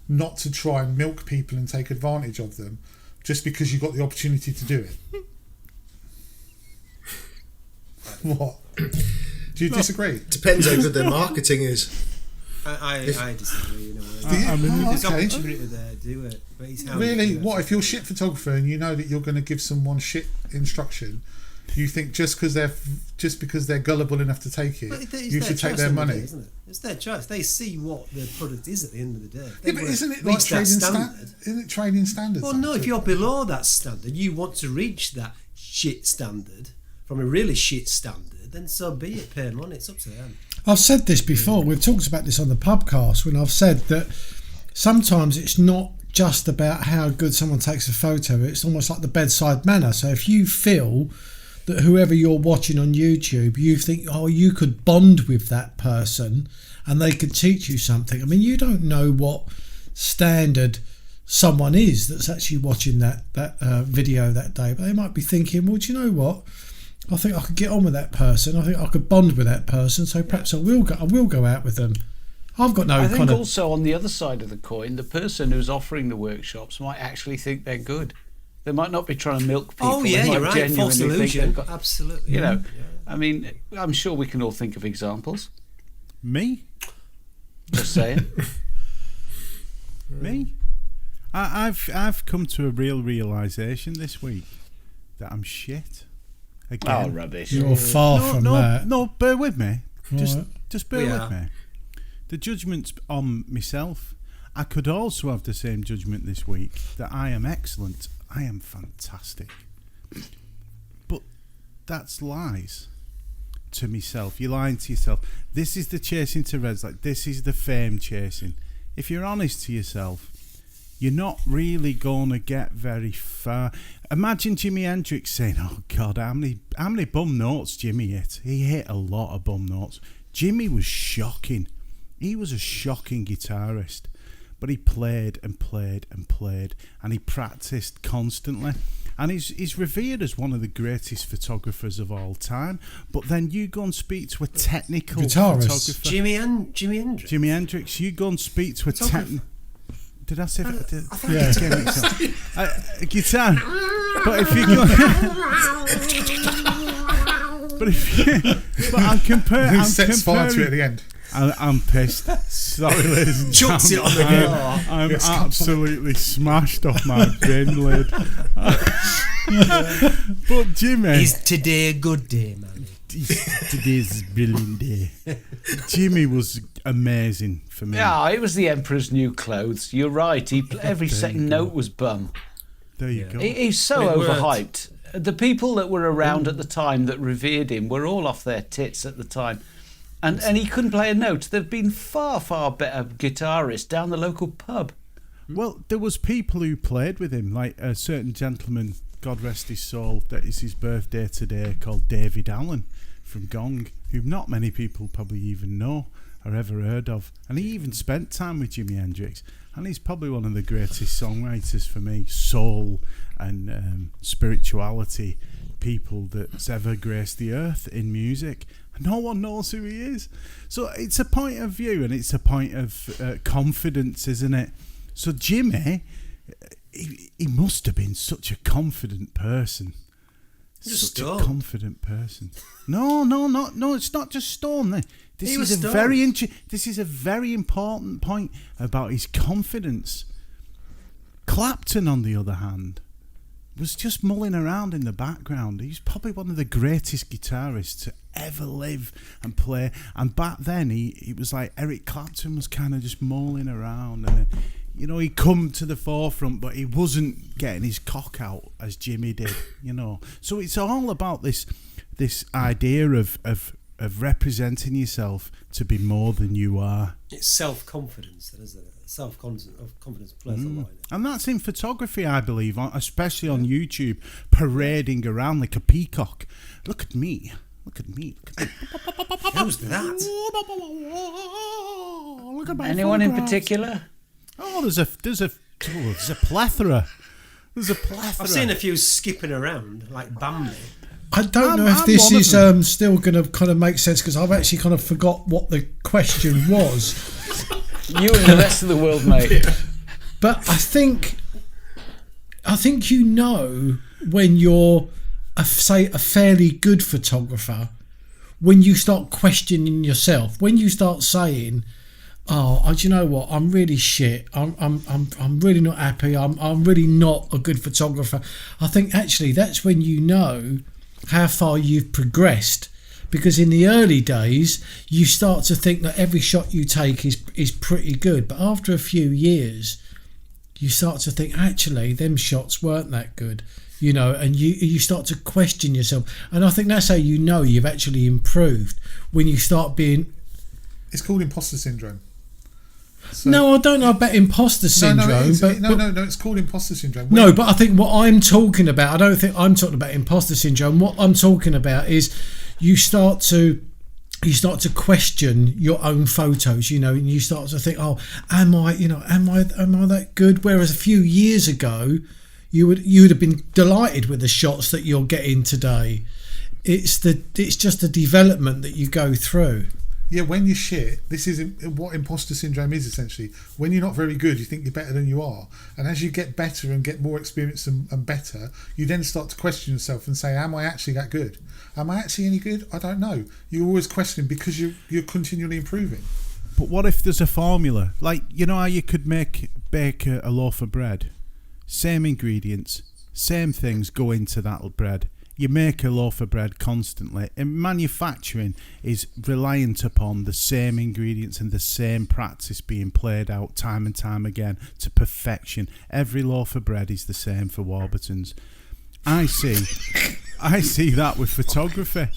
not to try and milk people and take advantage of them just because you've got the opportunity to do it. What? Do you disagree? Depends how good their marketing is. I disagree in a way. There's opportunity there, do it. But it's how really? What if you're a shit photographer and you know that you're going to give someone shit instruction? You think just because they're gullible enough to take it, you should take their money? Isn't it? It's their choice. They see what the product is at the end of the day. Yeah, but isn't it like trading standard? Isn't it trading standards? Well, no. If you're below that standard, you want to reach that shit standard from a really shit standard, then so be it. Pay money. It's up to them. I've said this before. We've talked about this on the Pubcast when I've said that sometimes it's not just about how good someone takes a photo. It's almost like the bedside manner. So if you feel that whoever you're watching on YouTube, you think, oh, you could bond with that person and they could teach you something. I mean, you don't know what standard someone is that's actually watching that video that day, but they might be thinking, well, do you know what? I think I could get on with that person. I think I could bond with that person. So perhaps I will go out with them. I've got no I think also on the other side of the coin, the person who's offering the workshops might actually think they're good. They might not be trying to milk people. Oh yeah, they might you're right. False illusion. Absolutely. You know, I mean, I'm sure we can all think of examples. Me? Just saying. Me? I've come to a real realisation this week that I'm shit. Oh, rubbish. You're far from that. No, bear with me. Right. Just bear with me. The judgment's on myself. I could also have the same judgment this week that I am excellent. I am fantastic. But that's lies to myself. You're lying to yourself. This is the chasing to reds. Like, this is the fame chasing. If you're honest to yourself, you're not really gonna get very far. Imagine Jimi Hendrix saying, "Oh God, how many bum notes Jimmy hit? He hit a lot of bum notes." Jimmy was shocking. He was a shocking guitarist, but he played and played and played, and he practiced constantly. And he's revered as one of the greatest photographers of all time. But then you go and speak to a technical Guitarist. photographer. Jimi Hendrix. Jimi Hendrix. You go and speak to a technical. Did I say that? Yeah. Guitar. But if you go. But I'm comparing. Who sets fire to it at the end? I'm pissed. Sorry, ladies and Chucks it on the floor. I'm absolutely smashed off my bin lid. But Jimmy, Is today a good day, man? today's a brilliant day. Jimmy was amazing for me. Yeah, it was the Emperor's New Clothes. You're right. Every second note was bum. There you go. He's so It worked. overhyped. The people that were around at the time that revered him were all off their tits at the time. And he couldn't play a note. There have been far, far better guitarists down the local pub. Well, there was people who played with him, like a certain gentleman, God rest his soul, that is his birthday today, called David Allen from Gong, who not many people probably even know or ever heard of. And he even spent time with Jimi Hendrix. And he's probably one of the greatest songwriters for me, soul and spirituality people that's ever graced the earth in music. No one knows who he is. So it's a point of view and it's a point of confidence, isn't it? So Jimmy, he must have been such a confident person. Just Such stoned. a confident person. No, it's not just stone. This He was is a stoned. this is a very important point about his confidence. Clapton, on the other hand, was just mulling around in the background. He's probably one of the greatest guitarists to ever live and play. And back then, he was like Eric Clapton was kind of just mulling around, and he'd come to the forefront, but he wasn't getting his cock out as Jimmy did. So it's all about this idea of representing yourself to be more than you are. It's self-confidence, then, isn't it? Self-confidence plays a lot in it. And that's in photography, I believe, especially on YouTube, parading around like a peacock. Look at me. Look at me. Who's that? Look at my Anyone in photographs. particular? Oh, there's a plethora. There's a plethora. I've seen a few skipping around, like Bambi. I don't know I'm if this one of is them. still going to kind of make sense, because I've actually kind of forgot what the question was. You and the rest of the world, mate. But I think when you're a fairly good photographer, when you start questioning yourself, when you start saying, "Oh, do you know what? I'm really shit. I'm really not happy. I'm really not a good photographer." I think actually that's when you know how far you've progressed. Because in the early days, you start to think that every shot you take is pretty good. But after a few years, you start to think, actually, them shots weren't that good. And you start to question yourself. And I think that's how you know you've actually improved, when you start being... It's called imposter syndrome. So, No, I don't know about imposter syndrome. No, it's called imposter syndrome. No, but I think what I'm talking about, I don't think I'm talking about imposter syndrome. What I'm talking about is you start to question your own photos, and you start to think, oh, am I that good? Whereas a few years ago, you would have been delighted with the shots that you're getting today. It's just the development that you go through. Yeah, when you're shit, this is what imposter syndrome is essentially. When you're not very good, you think you're better than you are. And as you get better and get more experience and better, you then start to question yourself and say, am I actually that good? Am I actually any good? I don't know. You're always questioning because you're continually improving. But what if there's a formula? Like, how you could bake a loaf of bread? Same ingredients, same things go into that bread. you make a loaf of bread constantly, and manufacturing is reliant upon the same ingredients and the same practice being played out time and time again to perfection. Every loaf of bread is the same for Warburtons. I see that with photography.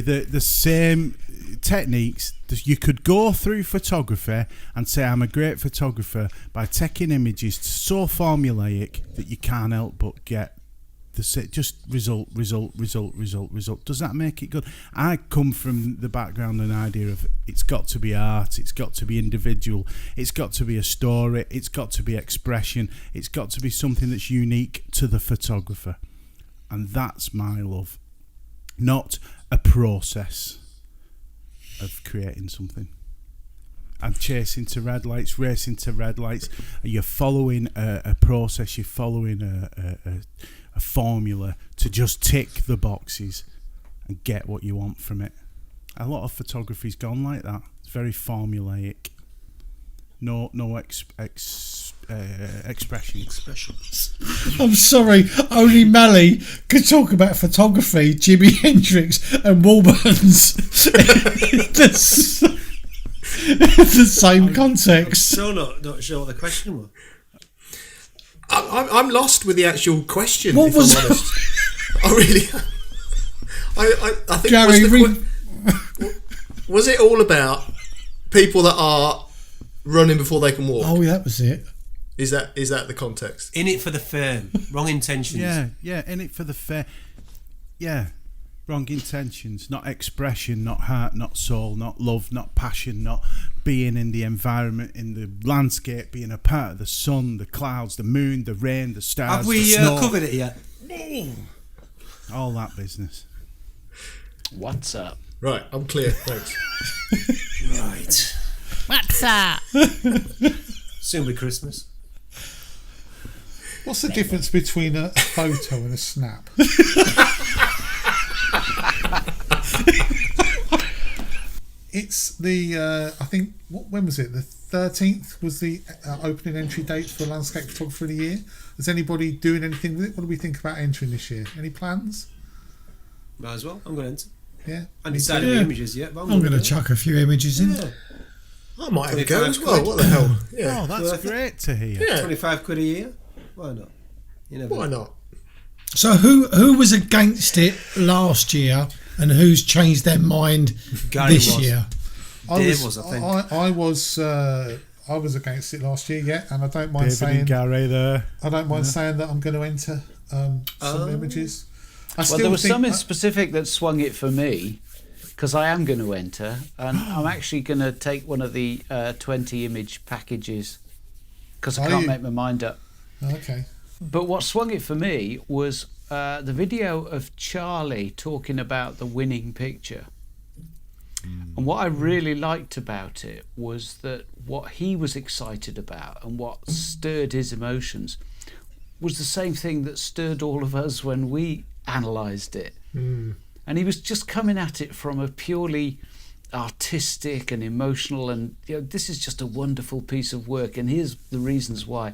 The same techniques. You could go through photography and say I'm a great photographer by taking images so formulaic that you can't help but get just result. Does that make it good? I come from the background and idea of it's got to be art, it's got to be individual, it's got to be a story, it's got to be expression, it's got to be something that's unique to the photographer. And that's my love, not a process of creating something. And chasing to red lights, racing to red lights. You're following a process, you're following a formula to just tick the boxes and get what you want from it. A lot of photography's gone like that. It's very formulaic. No expression. I'm sorry, only Mally could talk about photography, Jimi Hendrix and Warburton's the same context. I'm still not sure what the question was. I'm lost with the actual question. What if was I'm honest. I really. I think. Gary, was it all about people that are running before they can walk? Oh, that was it. Is that the context? In it for the fame, wrong intentions. Yeah, in it for the fame. Yeah, wrong intentions, not expression, not heart, not soul, not love, not passion, not being in the environment, in the landscape, being a part of the sun, the clouds, the moon, the rain, the stars. Have we the snow. covered it yet? All that business. What's up? Right, I'm clear. Thanks. Right. What's up? Soon be Christmas. What's the difference between a photo and a snap? It's the I think when was it? The 13th was the opening entry date for Landscape Photographer of the Year. Is anybody doing anything with it? What do we think about entering this year? Any plans? Might as well. I'm going to enter. Yeah. I haven't decided the images yet, but I'm going to chuck a few images in. Yeah. I might have a go as well. What the hell? Yeah. Oh, that's great to hear. Yeah. £25 a year. Why not? You never Why know. not? So who was against it last year and who's changed their mind Gary this was. year? Dave was, I think. I was against it last year, yeah, and I don't mind David saying and Gary there. I don't mind saying that I'm going to enter some images. Well, there was something specific that swung it for me, because I am going to enter, and I'm actually going to take one of the 20 image packages, because I can't make my mind up. Okay. But what swung it for me was the video of Charlie talking about the winning picture. And what I really liked about it was that what he was excited about and what stirred his emotions was the same thing that stirred all of us when we analysed it. And he was just coming at it from a purely artistic and emotional, and this is just a wonderful piece of work, and here's the reasons why.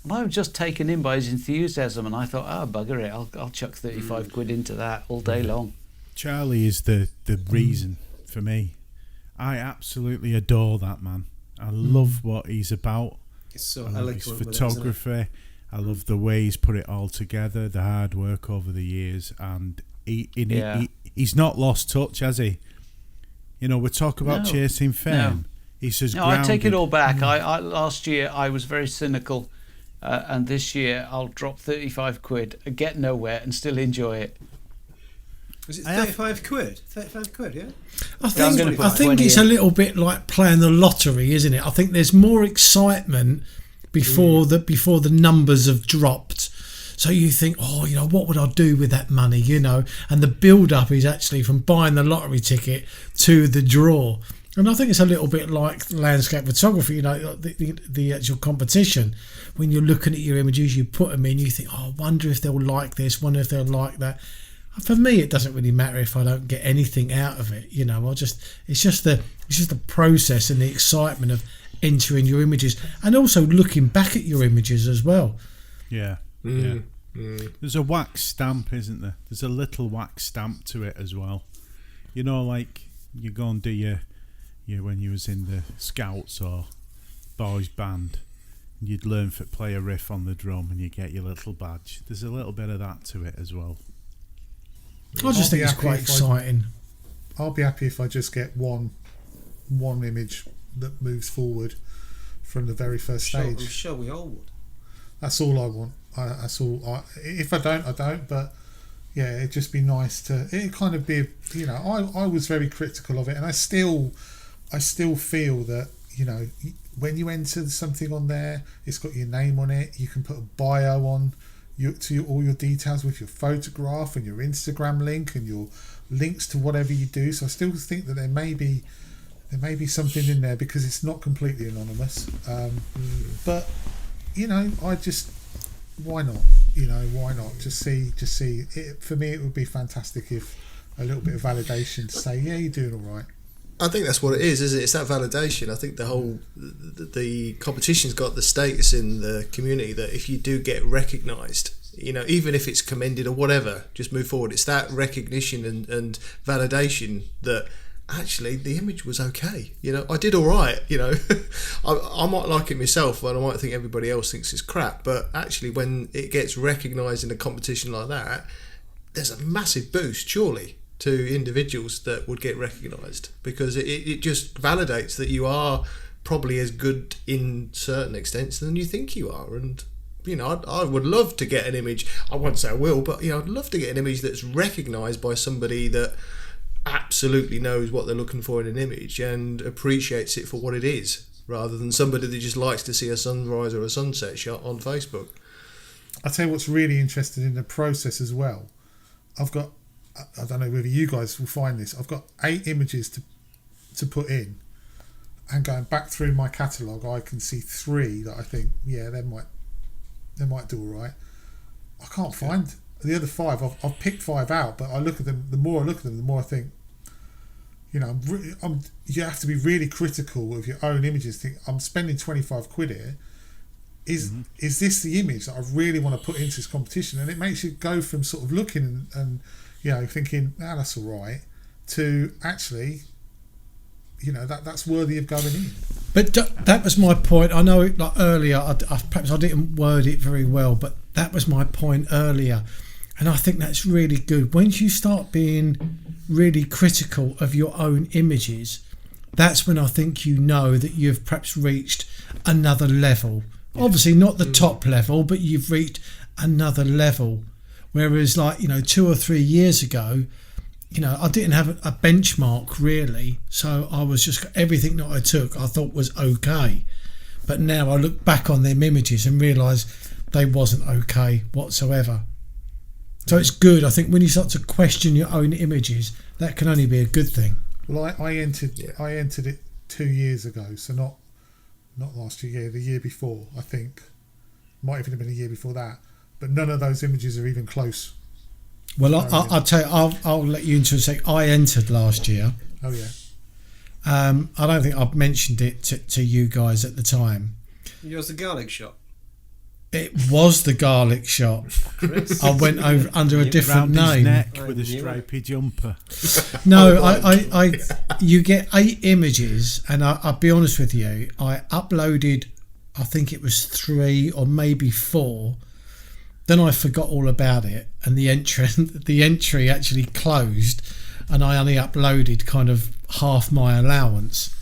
And I was just taken in by his enthusiasm, and I thought, bugger it, I'll chuck 35 quid into that all day long. Charlie is the reason for me. I absolutely adore that man. I love what he's about. It's so I love his eloquent with it, photography. I love the way he's put it all together, the hard work over the years, and he's not lost touch, has he? We talk about chasing fame. No. He's just No, I take it all back. I last year I was very cynical, and this year I'll drop 35 quid, get nowhere, and still enjoy it. Was it 35 quid? 35 quid, yeah? I think it's a little bit like playing the lottery, isn't it? I think there's more excitement before the numbers have dropped. So you think, what would I do with that money, And the build-up is actually from buying the lottery ticket to the draw. And I think it's a little bit like landscape photography, the actual competition. When you're looking at your images, you put them in, you think, I wonder if they'll like this, wonder if they'll like that. For me, it doesn't really matter if I don't get anything out of it. It's just the process and the excitement of entering your images, and also looking back at your images as well. Yeah. There's a wax stamp, isn't there? There's a little wax stamp to it as well. You know, like you go and do your when you was in the Scouts or boys band, and you'd learn to play a riff on the drum, and you get your little badge. There's a little bit of that to it as well. I just think it's quite exciting. I'll be happy if I just get one image that moves forward from the very first stage. I'm sure we all would. That's all I want. That's all. If I don't, I don't. But yeah, it'd just be nice to. It'd kind of be, you know, I was very critical of it, and I still feel that, you know, when you enter something on there, it's got your name on it. You can put a bio on all your details with your photograph and your Instagram link and your links to whatever you do. So I still think that there may be something in there because it's not completely anonymous. But you know, why not? You know, why not? Just see. It, for me, it would be fantastic if a little bit of validation to say, yeah, you're doing all right. I think that's what it is, isn't it? It's that validation. I think the competition's got the status in the community that if you do get recognised, you know, even if it's commended or whatever, just move forward. It's that recognition and validation that actually the image was okay. You know, I did all right. You know, I might like it myself, and I might think everybody else thinks it's crap. But actually, when it gets recognised in a competition like that, there's a massive boost, surely, to individuals that would get recognised, because it just validates that you are probably as good in certain extents than you think you are. And you know, I would love to get an image. I won't say I will, but you know, I'd love to get an image that's recognised by somebody that absolutely knows what they're looking for in an image and appreciates it for what it is, rather than somebody that just likes to see a sunrise or a sunset shot on Facebook. I'll tell you what's really interesting in the process as well. I've got, I don't know whether you guys will find this, I've got 8 images to put in, and going back through my catalogue, I can see 3 that I think, yeah, they might do all right. I can't find the other 5. I've picked 5 out, but I look at them. The more I look at them, the more I think, you know, you have to be really critical of your own images. Think, I'm spending 25 quid here. Is this the image that I really want to put into this competition? And it makes you go from sort of looking and you know, thinking, that's all right, to actually, you know, that's worthy of going in. But that was my point. I know it, like earlier, perhaps I didn't word it very well, but that was my point earlier. And I think that's really good. Once you start being really critical of your own images, that's when I think you know that you've perhaps reached another level. Yeah. Obviously not the top level, but you've reached another level. Whereas, like, you know, 2 or 3 years ago, you know, I didn't have a benchmark really, so I was just, everything that I took I thought was okay. But now I look back on them images and realise they wasn't okay whatsoever. So it's good. I think when you start to question your own images, that can only be a good thing. Well, I entered it 2 years ago, so not last year, the year before, I think. Might even have been a year before that. But none of those images are even close. Well, I'll tell you, I'll let you into a sec. I entered last year. Oh yeah. I don't think I've mentioned it to you guys at the time. Yours the garlic shot. It was the garlic shot. I went over under a different name. Neck with a stripy jumper. No, I you get 8 images, and I'll be honest with you, I uploaded, I think it was 3 or maybe 4. Then I forgot all about it, and the entry actually closed, and I only uploaded kind of half my allowance.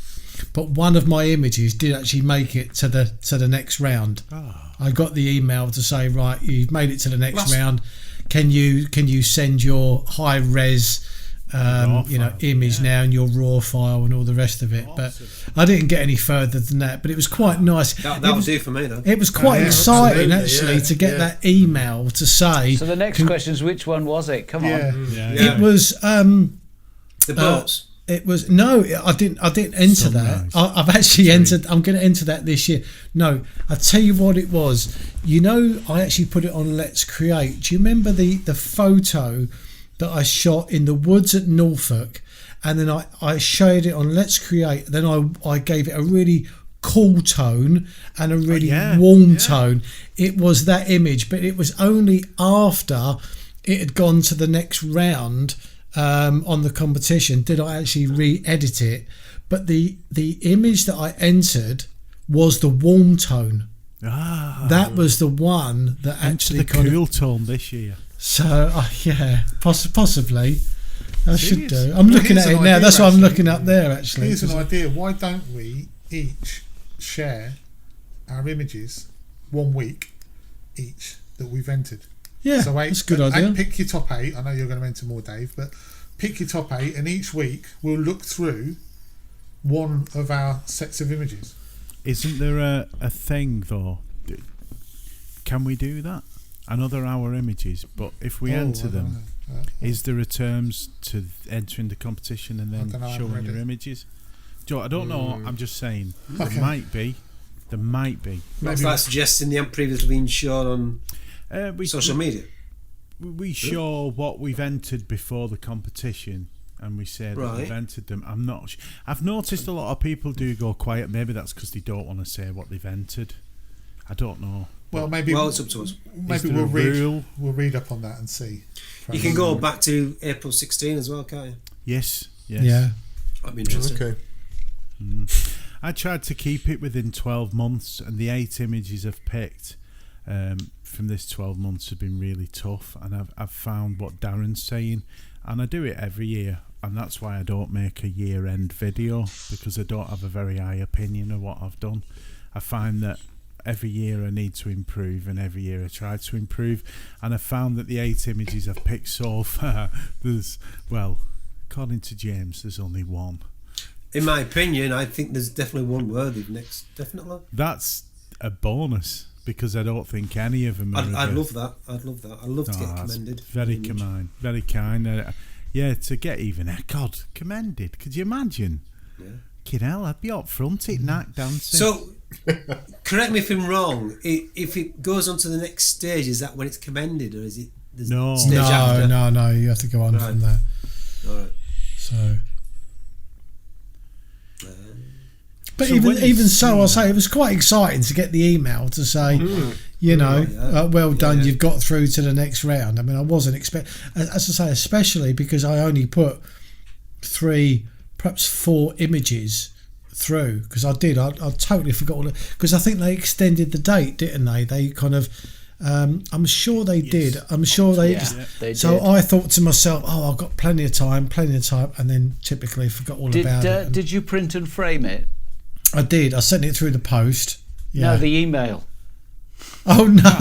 But one of my images did actually make it to the next round. Oh. I got the email to say, right, you've made it to the next round. Can you send your high res image now and your raw file and all the rest of it? Awesome. But I didn't get any further than that. But it was quite nice. That'll do for me though. It was quite exciting actually to get that email to say. So the next question is, which one was it? Come on. It was the blokes. It was I didn't enter that. Nice. I've actually entered. I'm going to enter that this year. No, I'll tell you what it was. You know, I actually put it on Let's Create. Do you remember the photo that I shot in the woods at Norfolk, and then I showed it on Let's Create. Then I gave it a really cool tone and a really warm tone. It was that image, but it was only after it had gone to the next round on the competition did I actually re-edit it. But the image that I entered was the warm tone. That was the one that actually the cool tone this year. So possibly I should do. I'm looking at it now. That's what I'm looking up there actually. Here's an idea. Why don't we each share our images 1 week each that we've entered? Yeah, so that's a good idea. Pick your top 8. I know you're going to enter more, Dave, but pick your top 8, and each week we'll look through one of our sets of images. Isn't there a thing though? Can we do that? I know they're our images, but if we enter them, is there a terms to entering the competition and then showing your images? Joe, I don't know. I'm just saying there might be. Maybe like suggesting they haven't previously been shown on social media. We show what we've entered before the competition, and we say that we've entered them. I'm not. I've noticed a lot of people do go quiet. Maybe that's because they don't want to say what they've entered. I don't know. Well, maybe. Well, it's up to us. Maybe we'll read up on that and see. You can go back to April 16 as well, can't you? Yes. Yeah. That'd be interesting. Okay. I tried to keep it within 12 months, and the 8 images I've picked from this 12 months have been really tough, and I've found what Darren's saying, and I do it every year, and that's why I don't make a year-end video, because I don't have a very high opinion of what I've done. I find that every year I need to improve, and every year I try to improve, and I found that the 8 images I've picked so far, according to James, there's only one. In my opinion, I think there's definitely one worthy next. Definitely. That's a bonus, because I don't think any of them are. I'd love that. I'd love to get commended. Very kind. Very kind. To get even. God, commended. Could you imagine? Yeah. Kid hell, I'd be up front it knack dancing. So, correct me if I'm wrong. If it goes on to the next stage, is that when it's commended, or is it? No. Stage after? No. You have to go on from there. All right. So. But even so, I'll say it was quite exciting to get the email to say, well done, you've got through to the next round. I mean, I wasn't expecting, as I say, especially because I only put 3, perhaps 4 images through, because I totally forgot all it, because I think they extended the date, didn't they? They kind of, I'm sure they did. I'm sure they did. So I thought to myself, I've got plenty of time, and then typically forgot all about it. Did you print and frame it? I did. I sent it through the post. Yeah. No, the email. Oh no!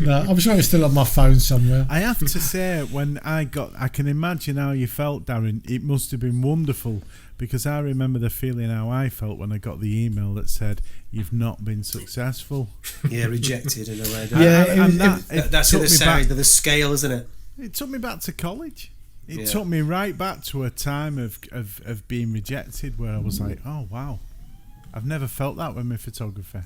No, I'm sure it's still on my phone somewhere. I have to say, when I can imagine how you felt, Darren. It must have been wonderful, because I remember the feeling how I felt when I got the email that said you've not been successful. Yeah, rejected in a way. That's the side of the scale, isn't it? It took me back to college. It took me right back to a time of being rejected, where I was like, oh wow, I've never felt that with my photography.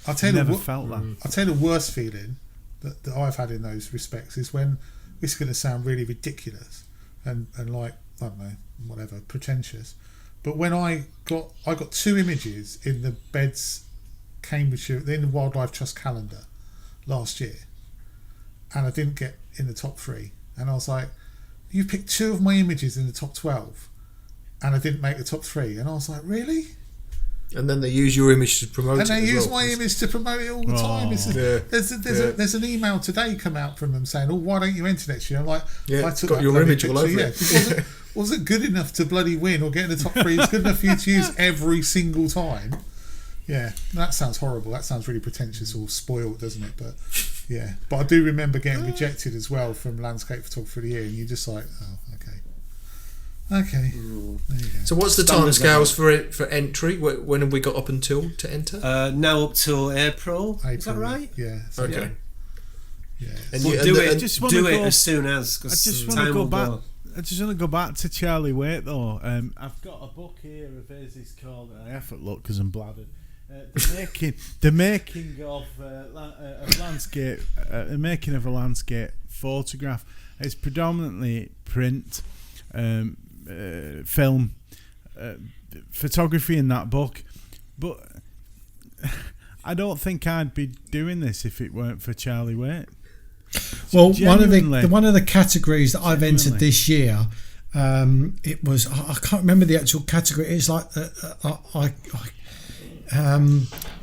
I'll tell you the worst feeling that I've had in those respects is when, this is going to sound really ridiculous and like, I don't know, whatever, pretentious, but when I got 2 images in the Beds Cambridgeshire, in the Wildlife Trust calendar last year, and I didn't get in the top 3, and I was like, you picked 2 of my images in the top 12 and I didn't make the top 3, and I was like, really? And then they use your image to promote it. And they use my image to promote it all the time. There's an email today come out from them saying, why don't you enter next year? I'm like, I took got your image all over it. Wasn't good enough to bloody win or get in the top 3. It's good enough for you to use every single time. Yeah, that sounds horrible. That sounds really pretentious or spoiled, doesn't it? But yeah, but I do remember getting rejected as well from Landscape Photographer of the Year, and you're just like, okay. There you go. So what's the timescales for entry? When have we got up until to enter? Now up till April. Is that right? Yeah. Okay. Yeah. And do it as soon as. I just want to go back. I just want to go back to Charlie Waite though. I've got a book here of his. It's called I have to look because I'm bladdered. The making of landscape. The making of a landscape photograph. It's predominantly print, film, photography in that book, but I don't think I'd be doing this if it weren't for Charlie Waite. Well, Genuinely. one of the categories that I've entered Genuinely. this year, it was, I can't remember the actual category. It's like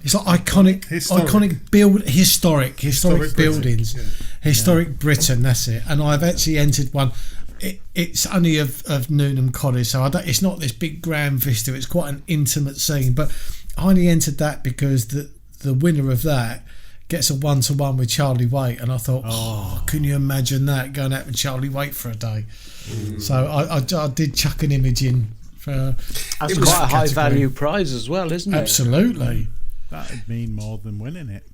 it's like iconic historic buildings, historic Britain. That's it. And I've actually entered one. It's only of Newnham College, so it's not this big grand vista. It's quite an intimate scene. But I only entered that because the winner of that gets a 1-to-1 with Charlie Waite, and I thought, can you imagine that, going out with Charlie Waite for a day? So I did chuck an image in for. That's quite a high value prize as well, isn't it? Absolutely. That'd mean more than winning it.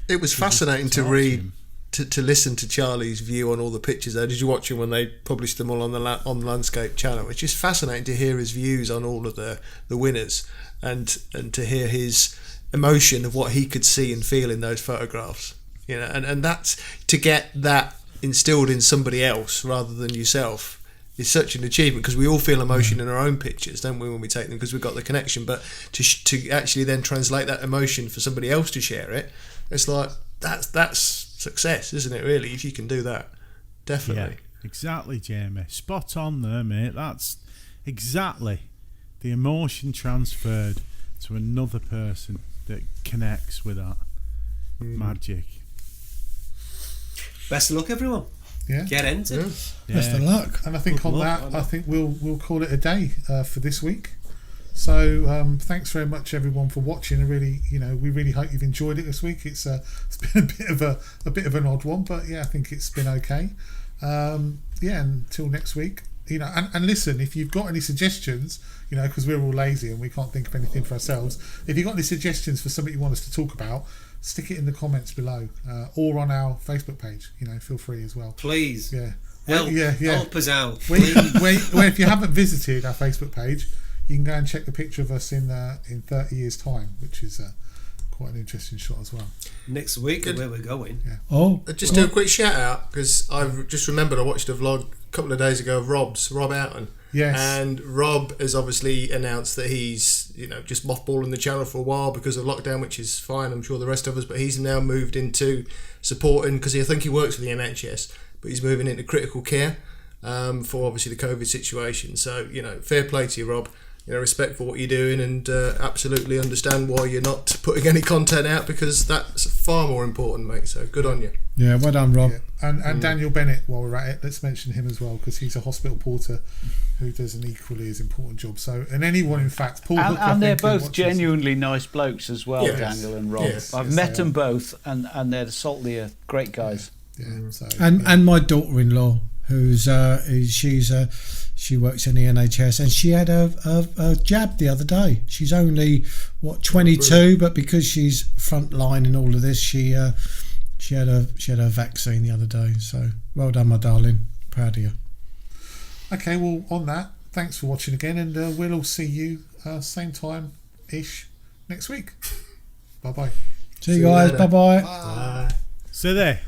It was fascinating to read, to listen to Charlie's view on all the pictures there. Did you watch him when they published them all on the Landscape channel? It's just fascinating to hear his views on all of the winners, and to hear his emotion of what he could see and feel in those photographs. You know, and that's, to get that instilled in somebody else rather than yourself, is such an achievement, because we all feel emotion in our own pictures, don't we, when we take them, because we've got the connection. But to actually then translate that emotion for somebody else to share it, it's like that's success, isn't it, really, if you can do that? Definitely. Yeah, exactly, Jamie. Spot on there, mate. That's exactly the emotion transferred to another person that connects with that magic. Best of luck, everyone. Yeah. Get entered. Best of luck. And I think Good on luck. that, I think we'll call it a day for this week. So thanks very much, everyone, for watching. And really, we really hope you've enjoyed it this week. It's been a bit of an odd one, but yeah, I think it's been okay. Until next week, and listen, if you've got any suggestions, because we're all lazy and we can't think of anything for ourselves, if you've got any suggestions for something you want us to talk about, stick it in the comments below, or on our Facebook page. Feel free as well. Please. Yeah. Help us out. Where if you haven't visited our Facebook page, you can go and check the picture of us in 30 years' time, which is quite an interesting shot as well. Next week, where we're going. Yeah. Just do a quick shout out, because I've just remembered I watched a vlog a couple of days ago of Rob Oughton. Yes. And Rob has obviously announced that he's just mothballing the channel for a while because of lockdown, which is fine, I'm sure the rest of us, but he's now moved into supporting, because I think he works for the NHS, but he's moving into critical care for obviously the COVID situation. So fair play to you, Rob. Respect for what you're doing, and absolutely understand why you're not putting any content out, because that's far more important, mate. So good on you. Yeah, well done, Rob. Yeah. And Daniel Bennett, while we're at it, let's mention him as well, because he's a hospital porter who does an equally as important job. So, and anyone, in fact, Paul Hook, and they're both genuinely nice blokes as well, Yes. Daniel and Rob. Yes. I've met them both, and they're saltlier, great guys. Yeah. So, And my daughter-in-law, she works in the NHS, and she had a jab the other day. She's only 22, but because she's front line in all of this, she had a vaccine the other day. So well done, my darling. Proud of you. Okay, well, on that, thanks for watching again, and we'll all see you same time ish next week. Bye bye. See you guys. later. Bye bye. Bye. So there.